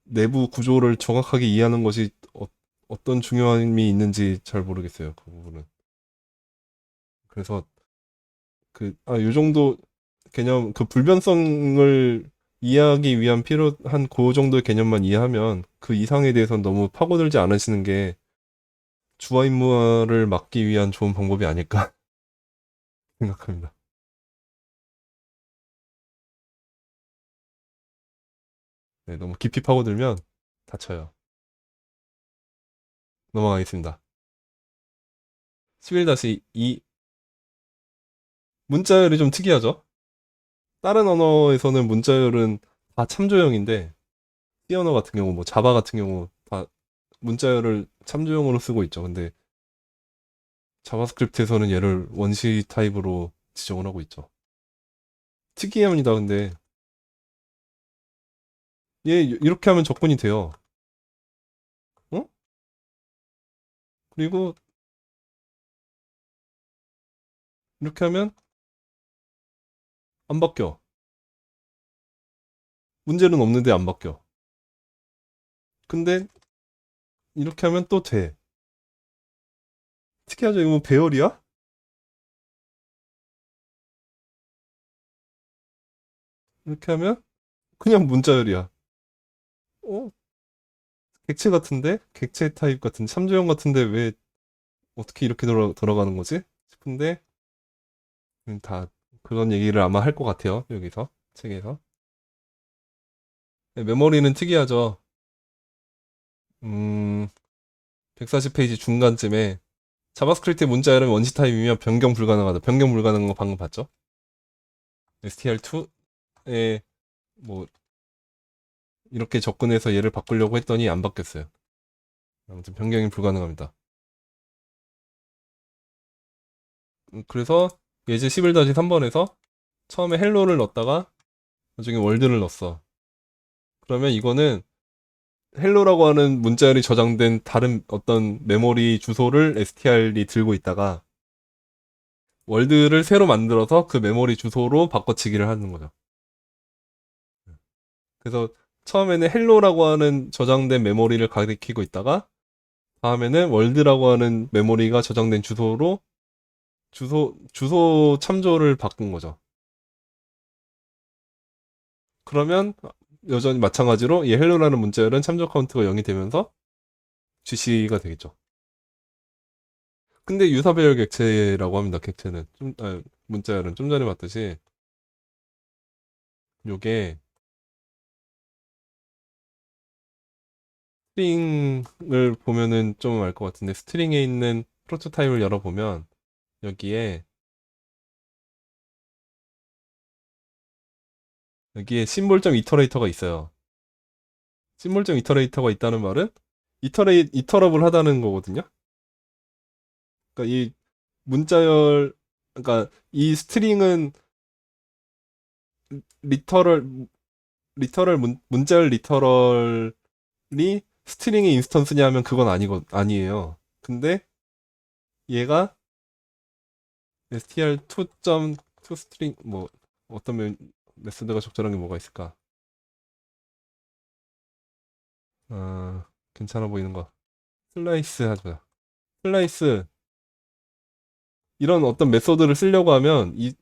S1: 내부 구조를 정확하게 이해하는 것이 어떤 중요함이 있는지 잘 모르겠어요. 그 부분은. 그래서 요 정도 개념, 그 불변성을 이해하기 위한 필요한 그 정도의 개념만 이해하면 그 이상에 대해서는 너무 파고들지 않으시는 게 주화 임무를 막기 위한 좋은 방법이 아닐까 생각합니다. 네, 너무 깊이 파고들면 다쳐요. 넘어가겠습니다. 11-2 문자열이 좀 특이하죠? 다른 언어에서는 문자열은 다 참조형인데, C 언어 같은 경우, 뭐 자바 같은 경우 다 문자열을 참조형으로 쓰고 있죠. 근데 자바스크립트에서는 얘를 원시 타입으로 지정을 하고 있죠. 특이합니다. 근데 얘 이렇게 하면 접근이 돼요. 어? 그리고 이렇게 하면 안 바뀌어. 문제는 없는데 안 바뀌어. 근데 이렇게 하면 또 돼. 특이하죠? 이거 뭐 배열이야? 이렇게 하면 그냥 문자열이야. 어? 객체 같은데? 객체 타입 같은데? 참조형 같은데 왜 어떻게 이렇게 돌아가는 거지? 싶은데 다 그런 얘기를 아마 할 것 같아요. 여기서 책에서. 네, 메모리는 특이하죠. 140페이지 중간쯤에 자바스크립트의 문자열은 원시 타입이며 변경 불가능하다. 변경 불가능한 거 방금 봤죠? STR2에 뭐 이렇게 접근해서 얘를 바꾸려고 했더니 안 바뀌었어요. 아무튼 변경이 불가능합니다. 그래서 예제 11-3번에서 처음에 헬로를 넣었다가 나중에 월드를 넣었어. 그러면 이거는 헬로라고 하는 문자열이 저장된 다른 어떤 메모리 주소를 STR이 들고 있다가 월드를 새로 만들어서 그 메모리 주소로 바꿔치기를 하는 거죠. 그래서 처음에는 헬로라고 하는 저장된 메모리를 가리키고 있다가 다음에는 월드라고 하는 메모리가 저장된 주소로 주소 참조를 바꾼 거죠. 그러면 여전히 마찬가지로 이 헬로라는 문자열은 참조 카운트가 0이 되면서 GC가 되겠죠. 근데 유사배열 객체라고 합니다. 객체는 문자열은 좀 전에 봤듯이 요게 스트링을 보면은 좀 알 것 같은데, 스트링에 있는 프로토타입을 열어보면 여기에 심볼점 이터레이터가 있어요. 심볼점 이터레이터가 있다는 말은 이터러블 하다는 거거든요. 그러니까 이 문자열, 그러니까 이 스트링은 리터럴 문자열 리터럴이 스트링의 인스턴스냐 하면 그건 아니에요. 근데 얘가 str2.toString 뭐 어떤 메소드가 적절한 게 뭐가 있을까? 괜찮아 보이는 거. 슬라이스 하자. 슬라이스 이런 어떤 메소드를 쓰려고 하면 이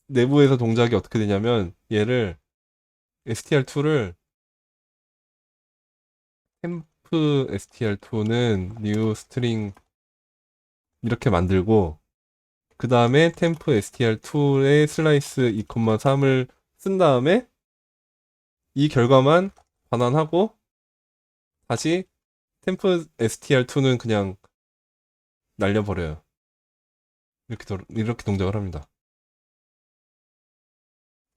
S1: 내부에서 동작이 어떻게 되냐면 얘를 str2를 temp str2는 new string 이렇게 만들고 그 다음에 temp str2의 슬라이스 2,3을 쓴 다음에 이 결과만 반환하고 다시 temp str2는 그냥 날려버려요. 이렇게 동작을 합니다.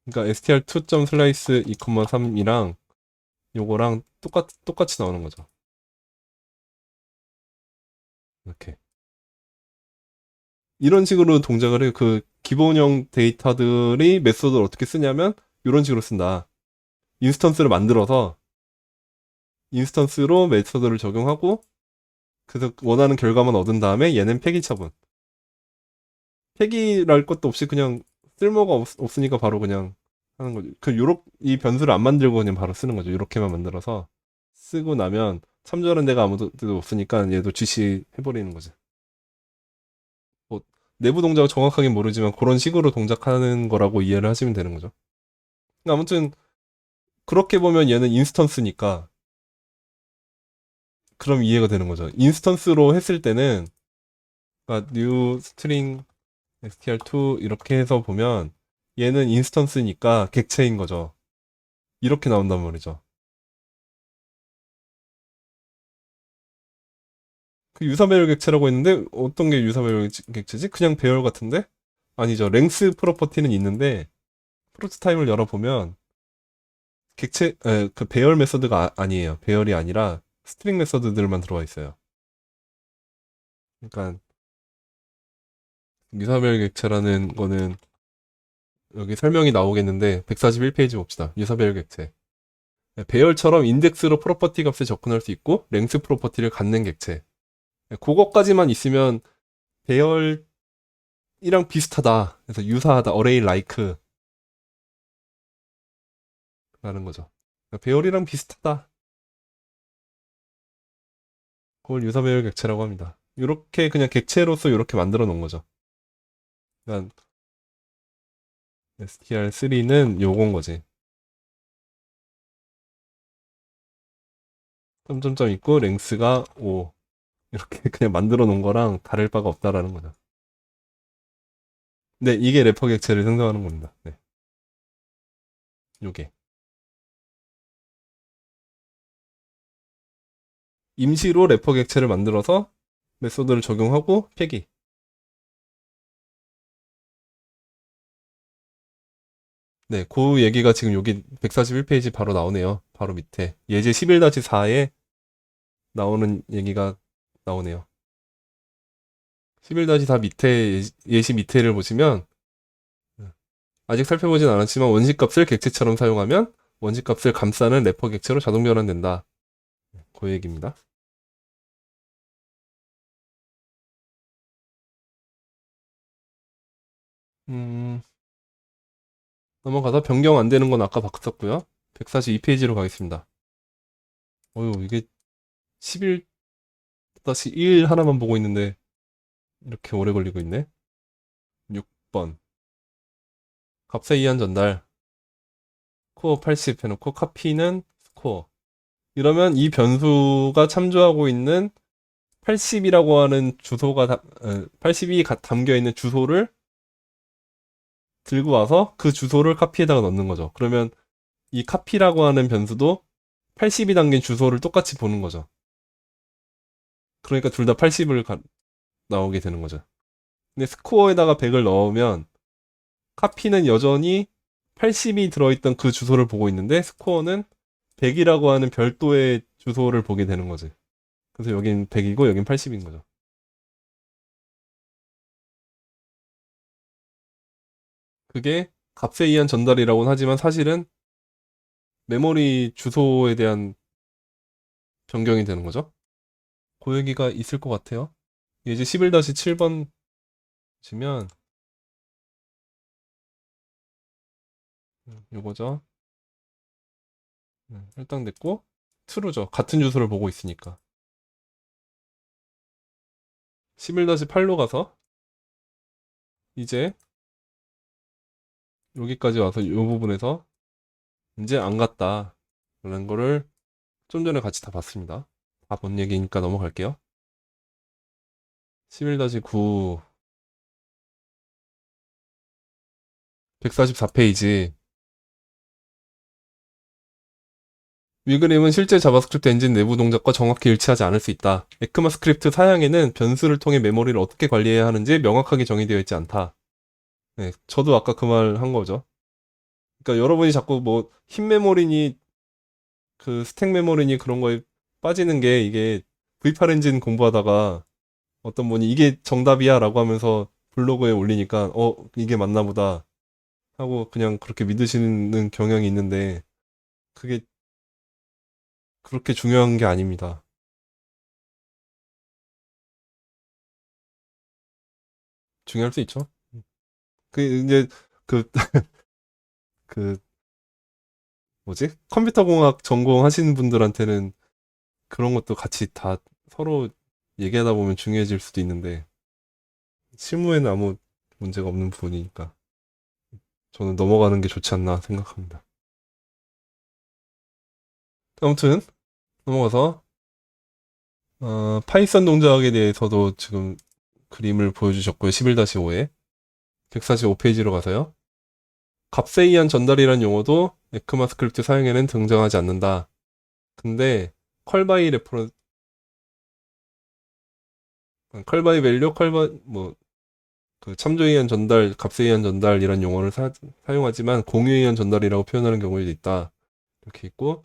S1: 그러니까 str2.slice 2,3이랑 요거랑 똑같이 나오는 거죠. 이렇게. 이런 식으로 동작을 해요. 그 기본형 데이터들이 메소드를 어떻게 쓰냐면 이런 식으로 쓴다. 인스턴스를 만들어서 인스턴스로 메소드를 적용하고 그래서 원하는 결과만 얻은 다음에 얘는 폐기 처분. 폐기랄 것도 없이 그냥 쓸모가 없으니까 바로 그냥 하는 거죠. 이 변수를 안 만들고 그냥 바로 쓰는 거죠. 이렇게만 만들어서 쓰고 나면 참조하는 데가 아무도 없으니까 얘도 GC 해버리는 거죠. 뭐 내부 동작을 정확하게 모르지만 그런 식으로 동작하는 거라고 이해를 하시면 되는 거죠. 아무튼 그렇게 보면 얘는 인스턴스니까 그럼 이해가 되는 거죠. 인스턴스로 했을 때는 그러니까 new string str2 이렇게 해서 보면 얘는 인스턴스니까 객체인 거죠. 이렇게 나온단 말이죠. 그 유사 배열 객체라고 했는데 어떤 게 유사 배열 객체지? 그냥 배열 같은데? 아니죠. 랭스 프로퍼티는 있는데 프로토타입을 열어보면 그 배열 메서드가 아니에요. 배열이 아니라 스트링 메서드들만 들어와 있어요. 그러니까 유사별 객체라는 거는 여기 설명이 나오겠는데 141페이지 봅시다. 유사별 객체. 배열처럼 인덱스로 프로퍼티 값에 접근할 수 있고 랭스 프로퍼티를 갖는 객체. 그것까지만 있으면 배열이랑 비슷하다. 그래서 유사하다. 어레이 라이크 라는 거죠. 배열이랑 비슷하다. 그걸 유사배열 객체라고 합니다. 이렇게 그냥 객체로서 이렇게 만들어 놓은 거죠. 그러니까 str3는 요건 거지. 점점점 있고 랭스가 5 이렇게 그냥 만들어 놓은 거랑 다를 바가 없다라는 거죠. 네, 이게 래퍼 객체를 생성하는 겁니다. 네, 요게 임시로 래퍼 객체를 만들어서 메소드를 적용하고 폐기. 네, 그 얘기가 지금 여기 141페이지 바로 나오네요. 바로 밑에 예제 11-4에 나오는 얘기가 나오네요. 11-4 밑에 예시 밑에를 보시면 아직 살펴보진 않았지만 원시값을 객체처럼 사용하면 원시값을 감싸는 래퍼 객체로 자동 변환된다. 그 얘기입니다. 음, 넘어가서 변경 안 되는 건 아까 봤었고요. 142페이지로 가겠습니다. 어휴, 이게 11-1 하나만 보고 있는데 이렇게 오래 걸리고 있네. 6번. 값에 의한 전달. 코어 80 해놓고 카피는 스코어. 이러면 이 변수가 참조하고 있는 80이라고 하는 80이 담겨 있는 주소를 들고 와서 그 주소를 카피에다가 넣는 거죠. 그러면 이 카피라고 하는 변수도 80이 담긴 주소를 똑같이 보는 거죠. 그러니까 둘 다 80을 나오게 되는 거죠. 근데 스코어에다가 100을 넣으면 카피는 여전히 80이 들어있던 그 주소를 보고 있는데 스코어는 100이라고 하는 별도의 주소를 보게 되는 거지. 그래서 여긴 100이고 여긴 80인 거죠. 그게 값에 의한 전달이라고는 하지만 사실은 메모리 주소에 대한 변경이 되는 거죠. 그 얘기가 있을 것 같아요. 예제 11-7번 보시면 요거죠. 할당됐고 true죠. 같은 주소를 보고 있으니까. 11-8로 가서 이제 여기까지 와서 이 부분에서 이제 안 갔다 라는 거를 좀 전에 같이 다 봤습니다. 다 본 얘기니까 넘어갈게요. 11-9 144페이지. 위 그림은 실제 자바스크립트 엔진 내부 동작과 정확히 일치하지 않을 수 있다. 에크마스크립트 사양에는 변수를 통해 메모리를 어떻게 관리해야 하는지 명확하게 정의되어 있지 않다. 네, 저도 아까 그 말 한 거죠. 그러니까 여러분이 자꾸 뭐 흰 메모리니 그 스택 메모리니 그런 거에 빠지는 게 이게 V8 엔진 공부하다가 어떤 분이 이게 정답이야 라고 하면서 블로그에 올리니까 이게 맞나 보다 하고 그냥 그렇게 믿으시는 경향이 있는데 그게 그렇게 중요한 게 아닙니다. 중요할 수 있죠. 그 이제 그 그 뭐지? 컴퓨터 공학 전공하시는 분들한테는 그런 것도 같이 다 서로 얘기하다 보면 중요해질 수도 있는데 실무에는 아무 문제가 없는 부분이니까 저는 넘어가는 게 좋지 않나 생각합니다. 아무튼 넘어가서 파이썬 동작에 대해서도 지금 그림을 보여주셨고요. 11-5에 145페이지로 가서요. 값에 의한 전달이란 용어도 에크마스크립트 사용에는 등장하지 않는다. 근데 컬바이 레퍼런스, 컬바이 밸류, 컬바이 그 참조에 의한 전달, 값에 의한 전달이란 용어를 사용하지만 공유에 의한 전달이라고 표현하는 경우도 있다. 이렇게 있고,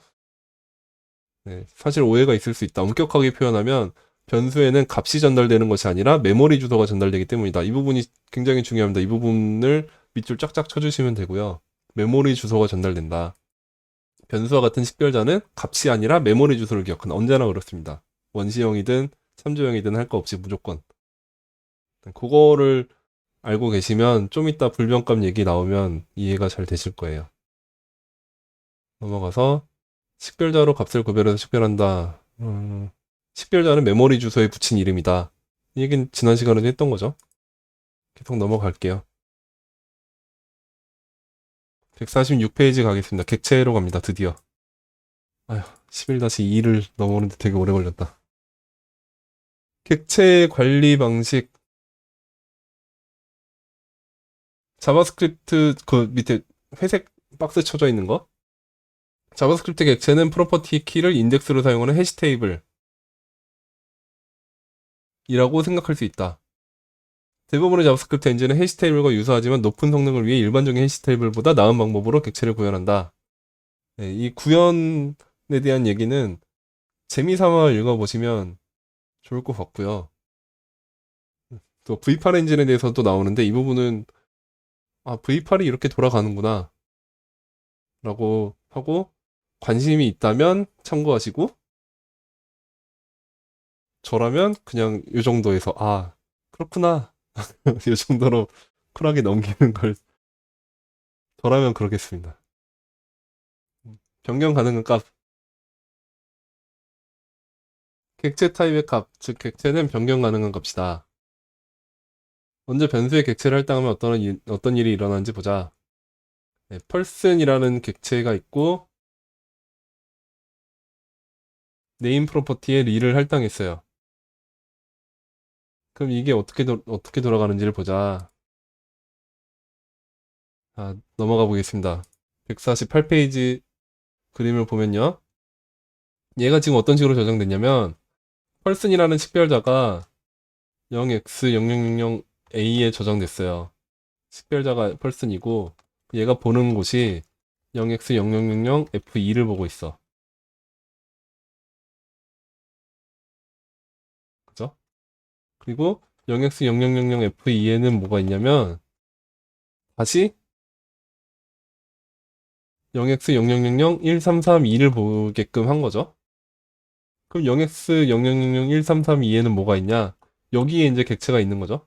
S1: 네, 사실 오해가 있을 수 있다. 엄격하게 표현하면 변수에는 값이 전달되는 것이 아니라 메모리 주소가 전달되기 때문이다. 이 부분이 굉장히 중요합니다. 이 부분을 밑줄 쫙쫙 쳐주시면 되고요. 메모리 주소가 전달된다. 변수와 같은 식별자는 값이 아니라 메모리 주소를 기억한다. 언제나 그렇습니다. 원시형이든 참조형이든 할 거 없이 무조건. 그거를 알고 계시면 좀 이따 불변값 얘기 나오면 이해가 잘 되실 거예요. 넘어가서 식별자로 값을 구별해서 식별한다. 식별자는 메모리 주소에 붙인 이름이다. 이 얘기는 지난 시간에도 했던 거죠. 계속 넘어갈게요. 146페이지 가겠습니다. 객체로 갑니다. 드디어. 아휴, 11-2를 넘어오는데 되게 오래 걸렸다. 객체 관리 방식. 자바스크립트 그 밑에 회색 박스 쳐져 있는 거. 자바스크립트 객체는 프로퍼티 키를 인덱스로 사용하는 해시 테이블이라고 생각할 수 있다. 대부분의 자바스크립트 엔진은 해시 테이블과 유사하지만 높은 성능을 위해 일반적인 해시 테이블보다 나은 방법으로 객체를 구현한다. 네, 이 구현에 대한 얘기는 재미삼아 읽어보시면 좋을 것 같고요. 또 V8 엔진에 대해서도 나오는데 이 부분은 V8이 이렇게 돌아가는구나 라고 하고 관심이 있다면 참고하시고 저라면 그냥 이 정도에서 그렇구나 이 정도로 쿨하게 넘기는 걸 저라면 그러겠습니다. 변경 가능한 값 객체 타입의 값, 즉 객체는 변경 가능한 값이다. 먼저 변수의 객체를 할당하면 어떤 일이 일어나는지 보자. 네, person이라는 객체가 있고 네임 프로퍼티에 리를 할당했어요. 그럼 이게 어떻게 돌아가는지를 보자. 넘어가 보겠습니다. 148페이지 그림을 보면요. 얘가 지금 어떤 식으로 저장됐냐면 person이라는 식별자가 0x0000a에 저장됐어요. 식별자가 person이고 얘가 보는 곳이 0x0000f2를 보고 있어. 그죠? 그리고 0x0000f2에는 뭐가 있냐면 다시 0x00001332를 보게끔 한 거죠. 그럼 0x00001332에는 뭐가 있냐? 여기에 이제 객체가 있는 거죠.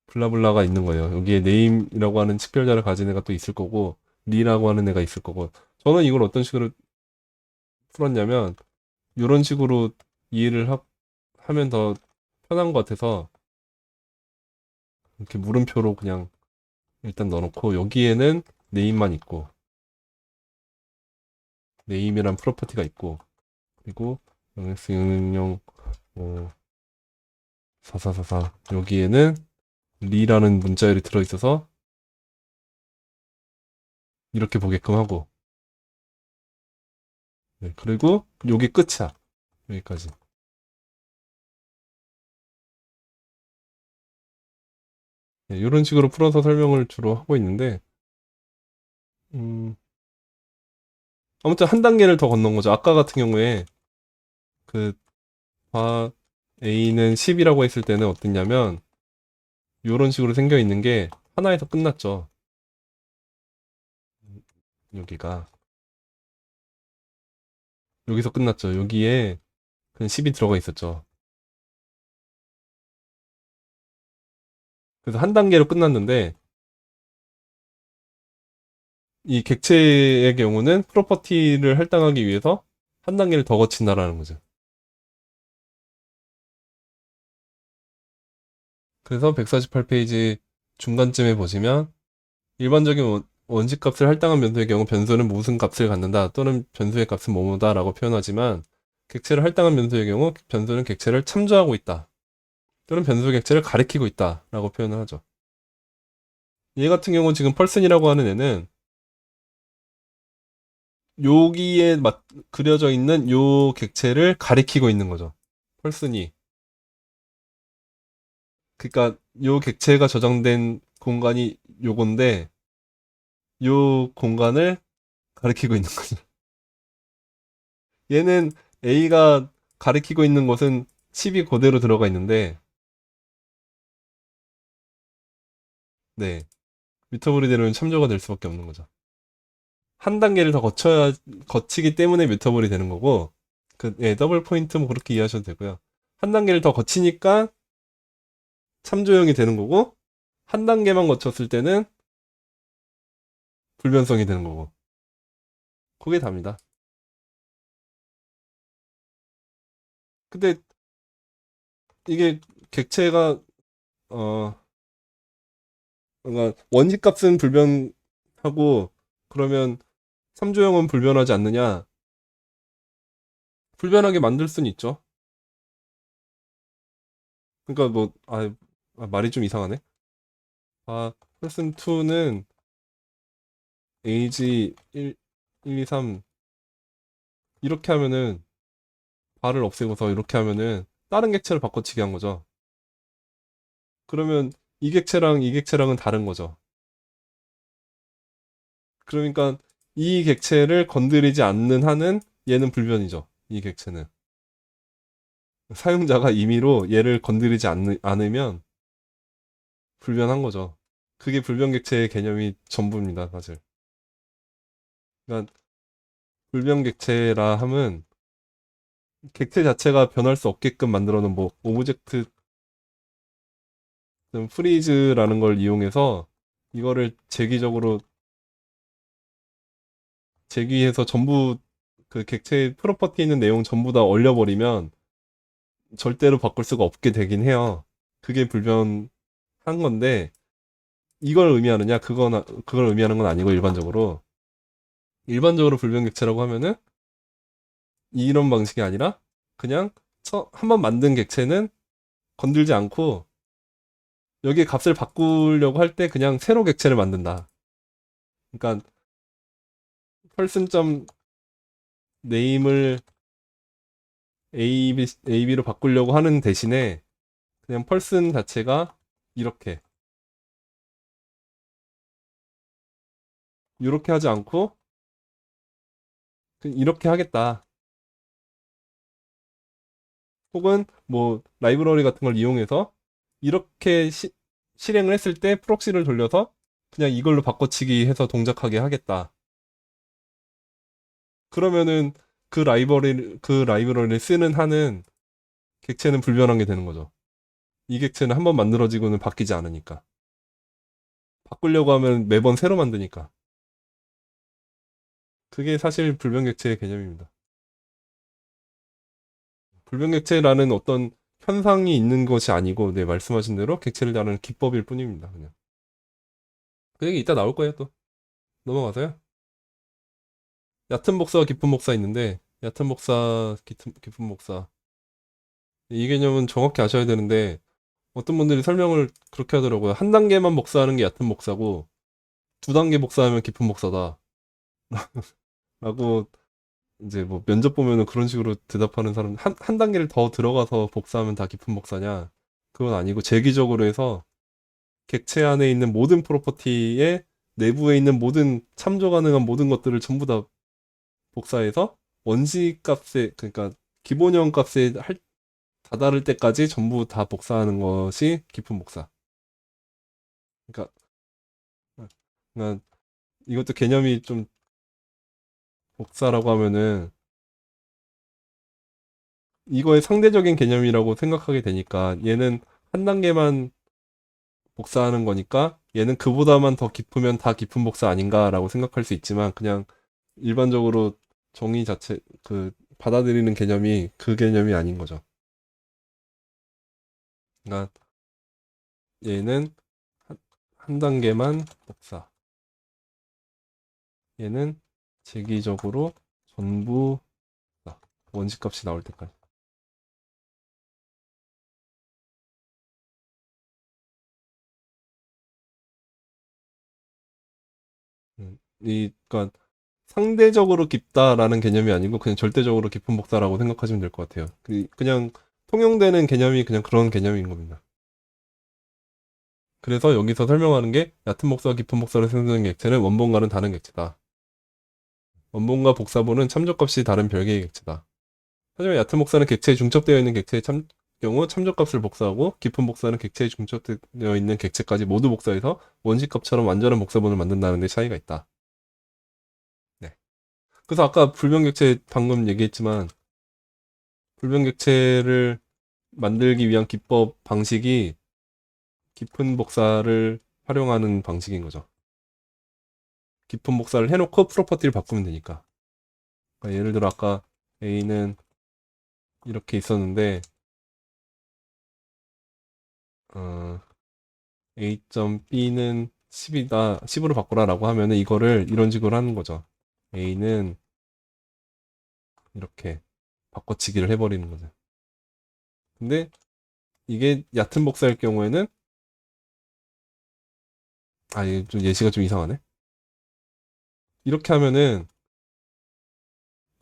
S1: 블라블라가 있는 거예요. 여기에 name이라고 하는 식별자를 가진 애가 또 있을 거고 리라고 하는 애가 있을 거고 저는 이걸 어떤 식으로 풀었냐면 이런 식으로 이해를 하면 더 편한 것 같아서 이렇게 물음표로 그냥 일단 넣어놓고 여기에는 name만 있고 name이란 프로퍼티가 있고 그리고 영X000 4444 여기에는 리라는 문자열이 들어있어서 이렇게 보게끔 하고 네, 그리고 요게 끝이야. 여기까지. 네, 이런 식으로 풀어서 설명을 주로 하고 있는데 음, 아무튼 한 단계를 더 건넌 거죠. 아까 같은 경우에 그 A는 10이라고 했을 때는 어땠냐면 이런 식으로 생겨 있는 게 하나에서 끝났죠. 여기가 여기서 끝났죠. 여기에 그냥 10이 들어가 있었죠. 그래서 한 단계로 끝났는데 이 객체의 경우는 프로퍼티를 할당하기 위해서 한 단계를 더 거친다라는 거죠. 그래서 148페이지 중간쯤에 보시면 일반적인 원식 값을 할당한 변수의 경우 변수는 무슨 값을 갖는다 또는 변수의 값은 뭐뭐다 라고 표현하지만 객체를 할당한 변수의 경우 변수는 객체를 참조하고 있다 또는 변수 객체를 가리키고 있다 라고 표현을 하죠. 얘 같은 경우 지금 펄슨이라고 하는 애는 여기에 그려져 있는 요 객체를 가리키고 있는 거죠. 펄슨이. 그러니까 요 객체가 저장된 공간이 요건데 요 공간을 가리키고 있는 거죠. 얘는 A가 가리키고 있는 곳은 10이 그대로 들어가 있는데 네. 뮤터블이 되면 참조가 될 수밖에 없는 거죠. 한 단계를 더 거치기 때문에 뮤터블이 되는 거고 예, 더블 포인트 뭐 그렇게 이해하셔도 되고요. 한 단계를 더 거치니까 참조형이 되는 거고 한 단계만 거쳤을 때는 불변성이 되는 거고 그게 답니다. 근데 이게 객체가 어 그러니까 원시값은 불변하고 그러면 참조형은 불변하지 않느냐? 불변하게 만들 수는 있죠. 그러니까 뭐 말이 좀 이상하네. 플러스 2는 age 1, 1, 2, 3 이렇게 하면은 발을 없애고서 이렇게 하면은 다른 객체를 바꿔치기 한 거죠. 그러면 이 객체랑 이 객체랑은 다른 거죠. 그러니까 이 객체를 건드리지 않는 한은 얘는 불변이죠. 이 객체는. 사용자가 임의로 얘를 건드리지 않으면 불변한 거죠. 그게 불변 객체의 개념이 전부입니다, 사실. 그러니까 불변 객체라 함은 객체 자체가 변할 수 없게끔 만들어 놓은 뭐 오브젝트 프리즈라는 걸 이용해서 이거를 재기적으로 재기해서 전부 그 객체의 프로퍼티 있는 내용 전부 다 얼려버리면 절대로 바꿀 수가 없게 되긴 해요. 그게 불변한 건데 이걸 의미하느냐? 그걸 의미하는 건 아니고 일반적으로 불변 객체라고 하면은 이런 방식이 아니라 그냥 한번 만든 객체는 건들지 않고 여기에 값을 바꾸려고 할 때 그냥 새로 객체를 만든다. 그러니까 person.name을 AB로 바꾸려고 하는 대신에 그냥 person 자체가 이렇게 하지 않고 이렇게 하겠다. 혹은 뭐 라이브러리 같은 걸 이용해서 이렇게 실행을 했을 때 프록시를 돌려서 그냥 이걸로 바꿔치기 해서 동작하게 하겠다. 그러면은 그 라이브러리를 쓰는 한은 객체는 불변한 게 되는 거죠. 이 객체는 한번 만들어지고는 바뀌지 않으니까. 바꾸려고 하면 매번 새로 만드니까. 그게 사실 불변객체의 개념입니다. 불변객체라는 어떤 현상이 있는 것이 아니고, 네, 말씀하신 대로 객체를 다루는 기법일 뿐입니다. 그냥. 그 얘기 이따 나올 거예요, 또. 넘어가서요. 얕은 복사와 깊은 복사 있는데, 얕은 복사, 깊은 복사. 이 개념은 정확히 아셔야 되는데, 어떤 분들이 설명을 그렇게 하더라고요. 한 단계만 복사하는 게 얕은 복사고, 두 단계 복사하면 깊은 복사다. 라고, 이제 뭐 면접 보면은 그런 식으로 대답하는 사람, 한 단계를 더 들어가서 복사하면 다 깊은 복사냐? 그건 아니고, 재기적으로 해서, 객체 안에 있는 모든 프로퍼티의 내부에 있는 모든 참조 가능한 모든 것들을 전부 다 복사해서 원시 값에, 그러니까 기본형 값에 다다를 때까지 전부 다 복사하는 것이 깊은 복사. 그러니까, 그러니까 이것도 개념이 좀 복사라고 하면은 이거의 상대적인 개념이라고 생각하게 되니까 얘는 한 단계만 복사하는 거니까 얘는 그보다만 더 깊으면 다 깊은 복사 아닌가라고 생각할 수 있지만 그냥 일반적으로 정의 자체 그 받아들이는 개념이 그 개념이 아닌 거죠. 그러니까 얘는 한 단계만 복사. 얘는 재기적으로 전부 원시값이 나올 때까지. 그러니까 상대적으로 깊다라는 개념이 아니고 그냥 절대적으로 깊은 복사라고 생각하시면 될 것 같아요. 그냥 통용되는 개념이 그냥 그런 개념인 겁니다. 그래서 여기서 설명하는 게 얕은 복사와 깊은 복사를 생성하는 객체는 원본과는 다른 객체다. 원본과 복사본은 참조값이 다른 별개의 객체다. 하지만 얕은 복사는 객체에 중첩되어 있는 객체의 경우 참조값을 복사하고 깊은 복사는 객체에 중첩되어 있는 객체까지 모두 복사해서 원시값처럼 완전한 복사본을 만든다는 데 차이가 있다. 네. 그래서 아까 불변객체 방금 얘기했지만 불변객체를 만들기 위한 기법 방식이 깊은 복사를 활용하는 방식인 거죠. 깊은 복사를 해놓고 프로퍼티를 바꾸면 되니까. 그러니까 예를 들어 아까 A는 이렇게 있었는데 어, A.B는 10이다, 10으로 바꾸라라고 하면은 이거를 이런 식으로 하는 거죠. A는 이렇게 바꿔치기를 해버리는 거죠. 근데 이게 얕은 복사일 경우에는 이게 좀 예시가 좀 이상하네. 이렇게 하면은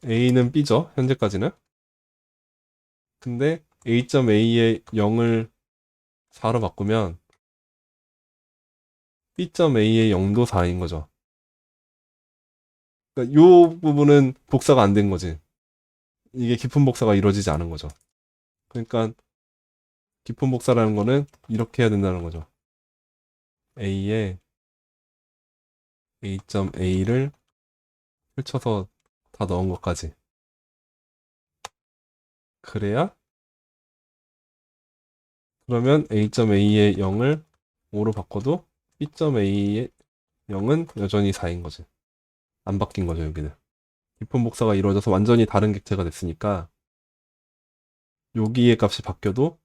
S1: A는 B죠, 현재까지는. 근데 A.A의 0을 4로 바꾸면 B.A의 0도 4인 거죠. 그러니까 이 부분은 복사가 안 된 거지. 이게 깊은 복사가 이루어지지 않은 거죠. 그러니까 깊은 복사라는 거는 이렇게 해야 된다는 거죠. A에 A.A를 펼쳐서 다 넣은 것까지. 그래야 그러면 A.A의 0을 5로 바꿔도 B.A의 0은 여전히 4인 거지. 안 바뀐 거죠, 여기는. 깊은 복사가 이루어져서 완전히 다른 객체가 됐으니까 여기의 값이 바뀌어도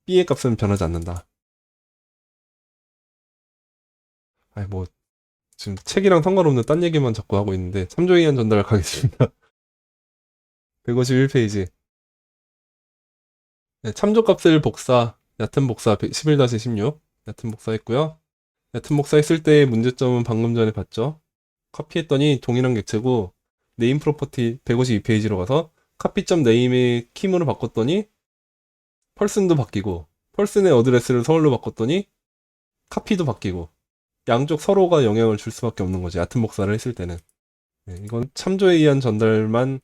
S1: B의 값은 변하지 않는다. 아니 뭐 지금 책이랑 상관없는 딴 얘기만 자꾸 하고 있는데 3조 이한 전달 가겠습니다. 151페이지. 네, 참조값을 복사, 얕은 복사 11-16 얕은 복사 했고요. 얕은 복사 했을 때의 문제점은 방금 전에 봤죠. 카피했더니 동일한 객체고 네임 프로퍼티 152페이지로 가서 카피.네임의 키문을 바꿨더니 펄슨도 바뀌고 펄슨의 어드레스를 서울로 바꿨더니 카피도 바뀌고 양쪽 서로가 영향을 줄 수밖에 없는 거지. 얕은 복사를 했을 때는. 네, 이건 참조에 의한 전달만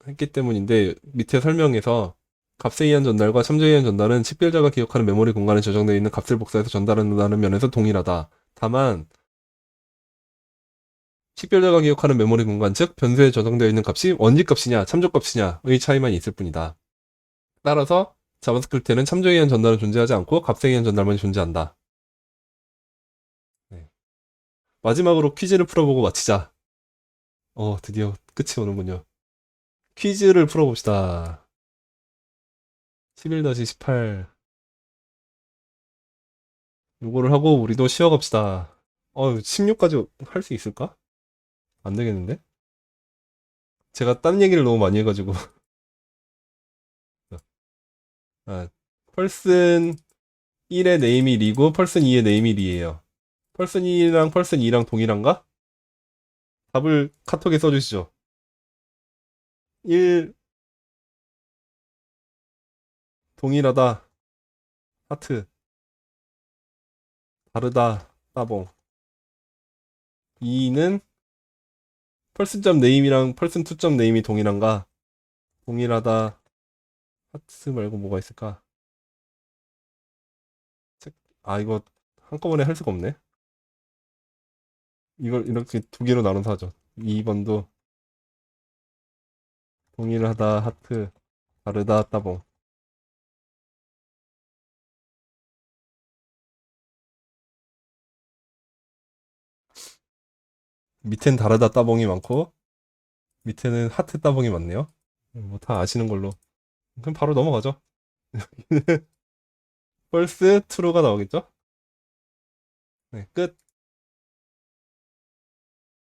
S1: 했기 때문인데 밑에 설명에서 값에 의한 전달과 참조에 의한 전달은 식별자가 기억하는 메모리 공간에 저장되어 있는 값을 복사해서 전달한다는 면에서 동일하다. 다만 식별자가 기억하는 메모리 공간, 즉 변수에 저장되어 있는 값이 원지 값이냐 참조 값이냐의 차이만 있을 뿐이다. 따라서 자바스크립트에는 참조이한 전달은 존재하지 않고 값생이한 전달만이 존재한다. 네. 마지막으로 퀴즈를 풀어보고 마치자. 드디어 끝이 오는군요. 퀴즈를 풀어봅시다. 11-18. 요거를 하고 우리도 쉬어갑시다. 16까지 할 수 있을까? 안 되겠는데? 제가 딴 얘기를 너무 많이 해가지고. 아, 펄슨 1의 네임이 리고 펄슨 2의 네임이 리예요. 펄슨 1이랑 펄슨 2랑 동일한가? 답을 카톡에 써주시죠. 1 동일하다 하트, 다르다 따봉. 2는 펄슨.네임이랑 펄슨2.네임이 동일한가? 동일하다 하트 말고 뭐가 있을까? 이거 한꺼번에 할 수가 없네. 이걸 이렇게 두 개로 나눠서 하죠. 2번도 동일하다 하트, 다르다 따봉. 밑엔 다르다 따봉이 많고 밑에는 하트 따봉이 많네요. 뭐 다 아시는 걸로. 그럼 바로 넘어가죠. 펄스 트루가 나오겠죠? 네, 끝.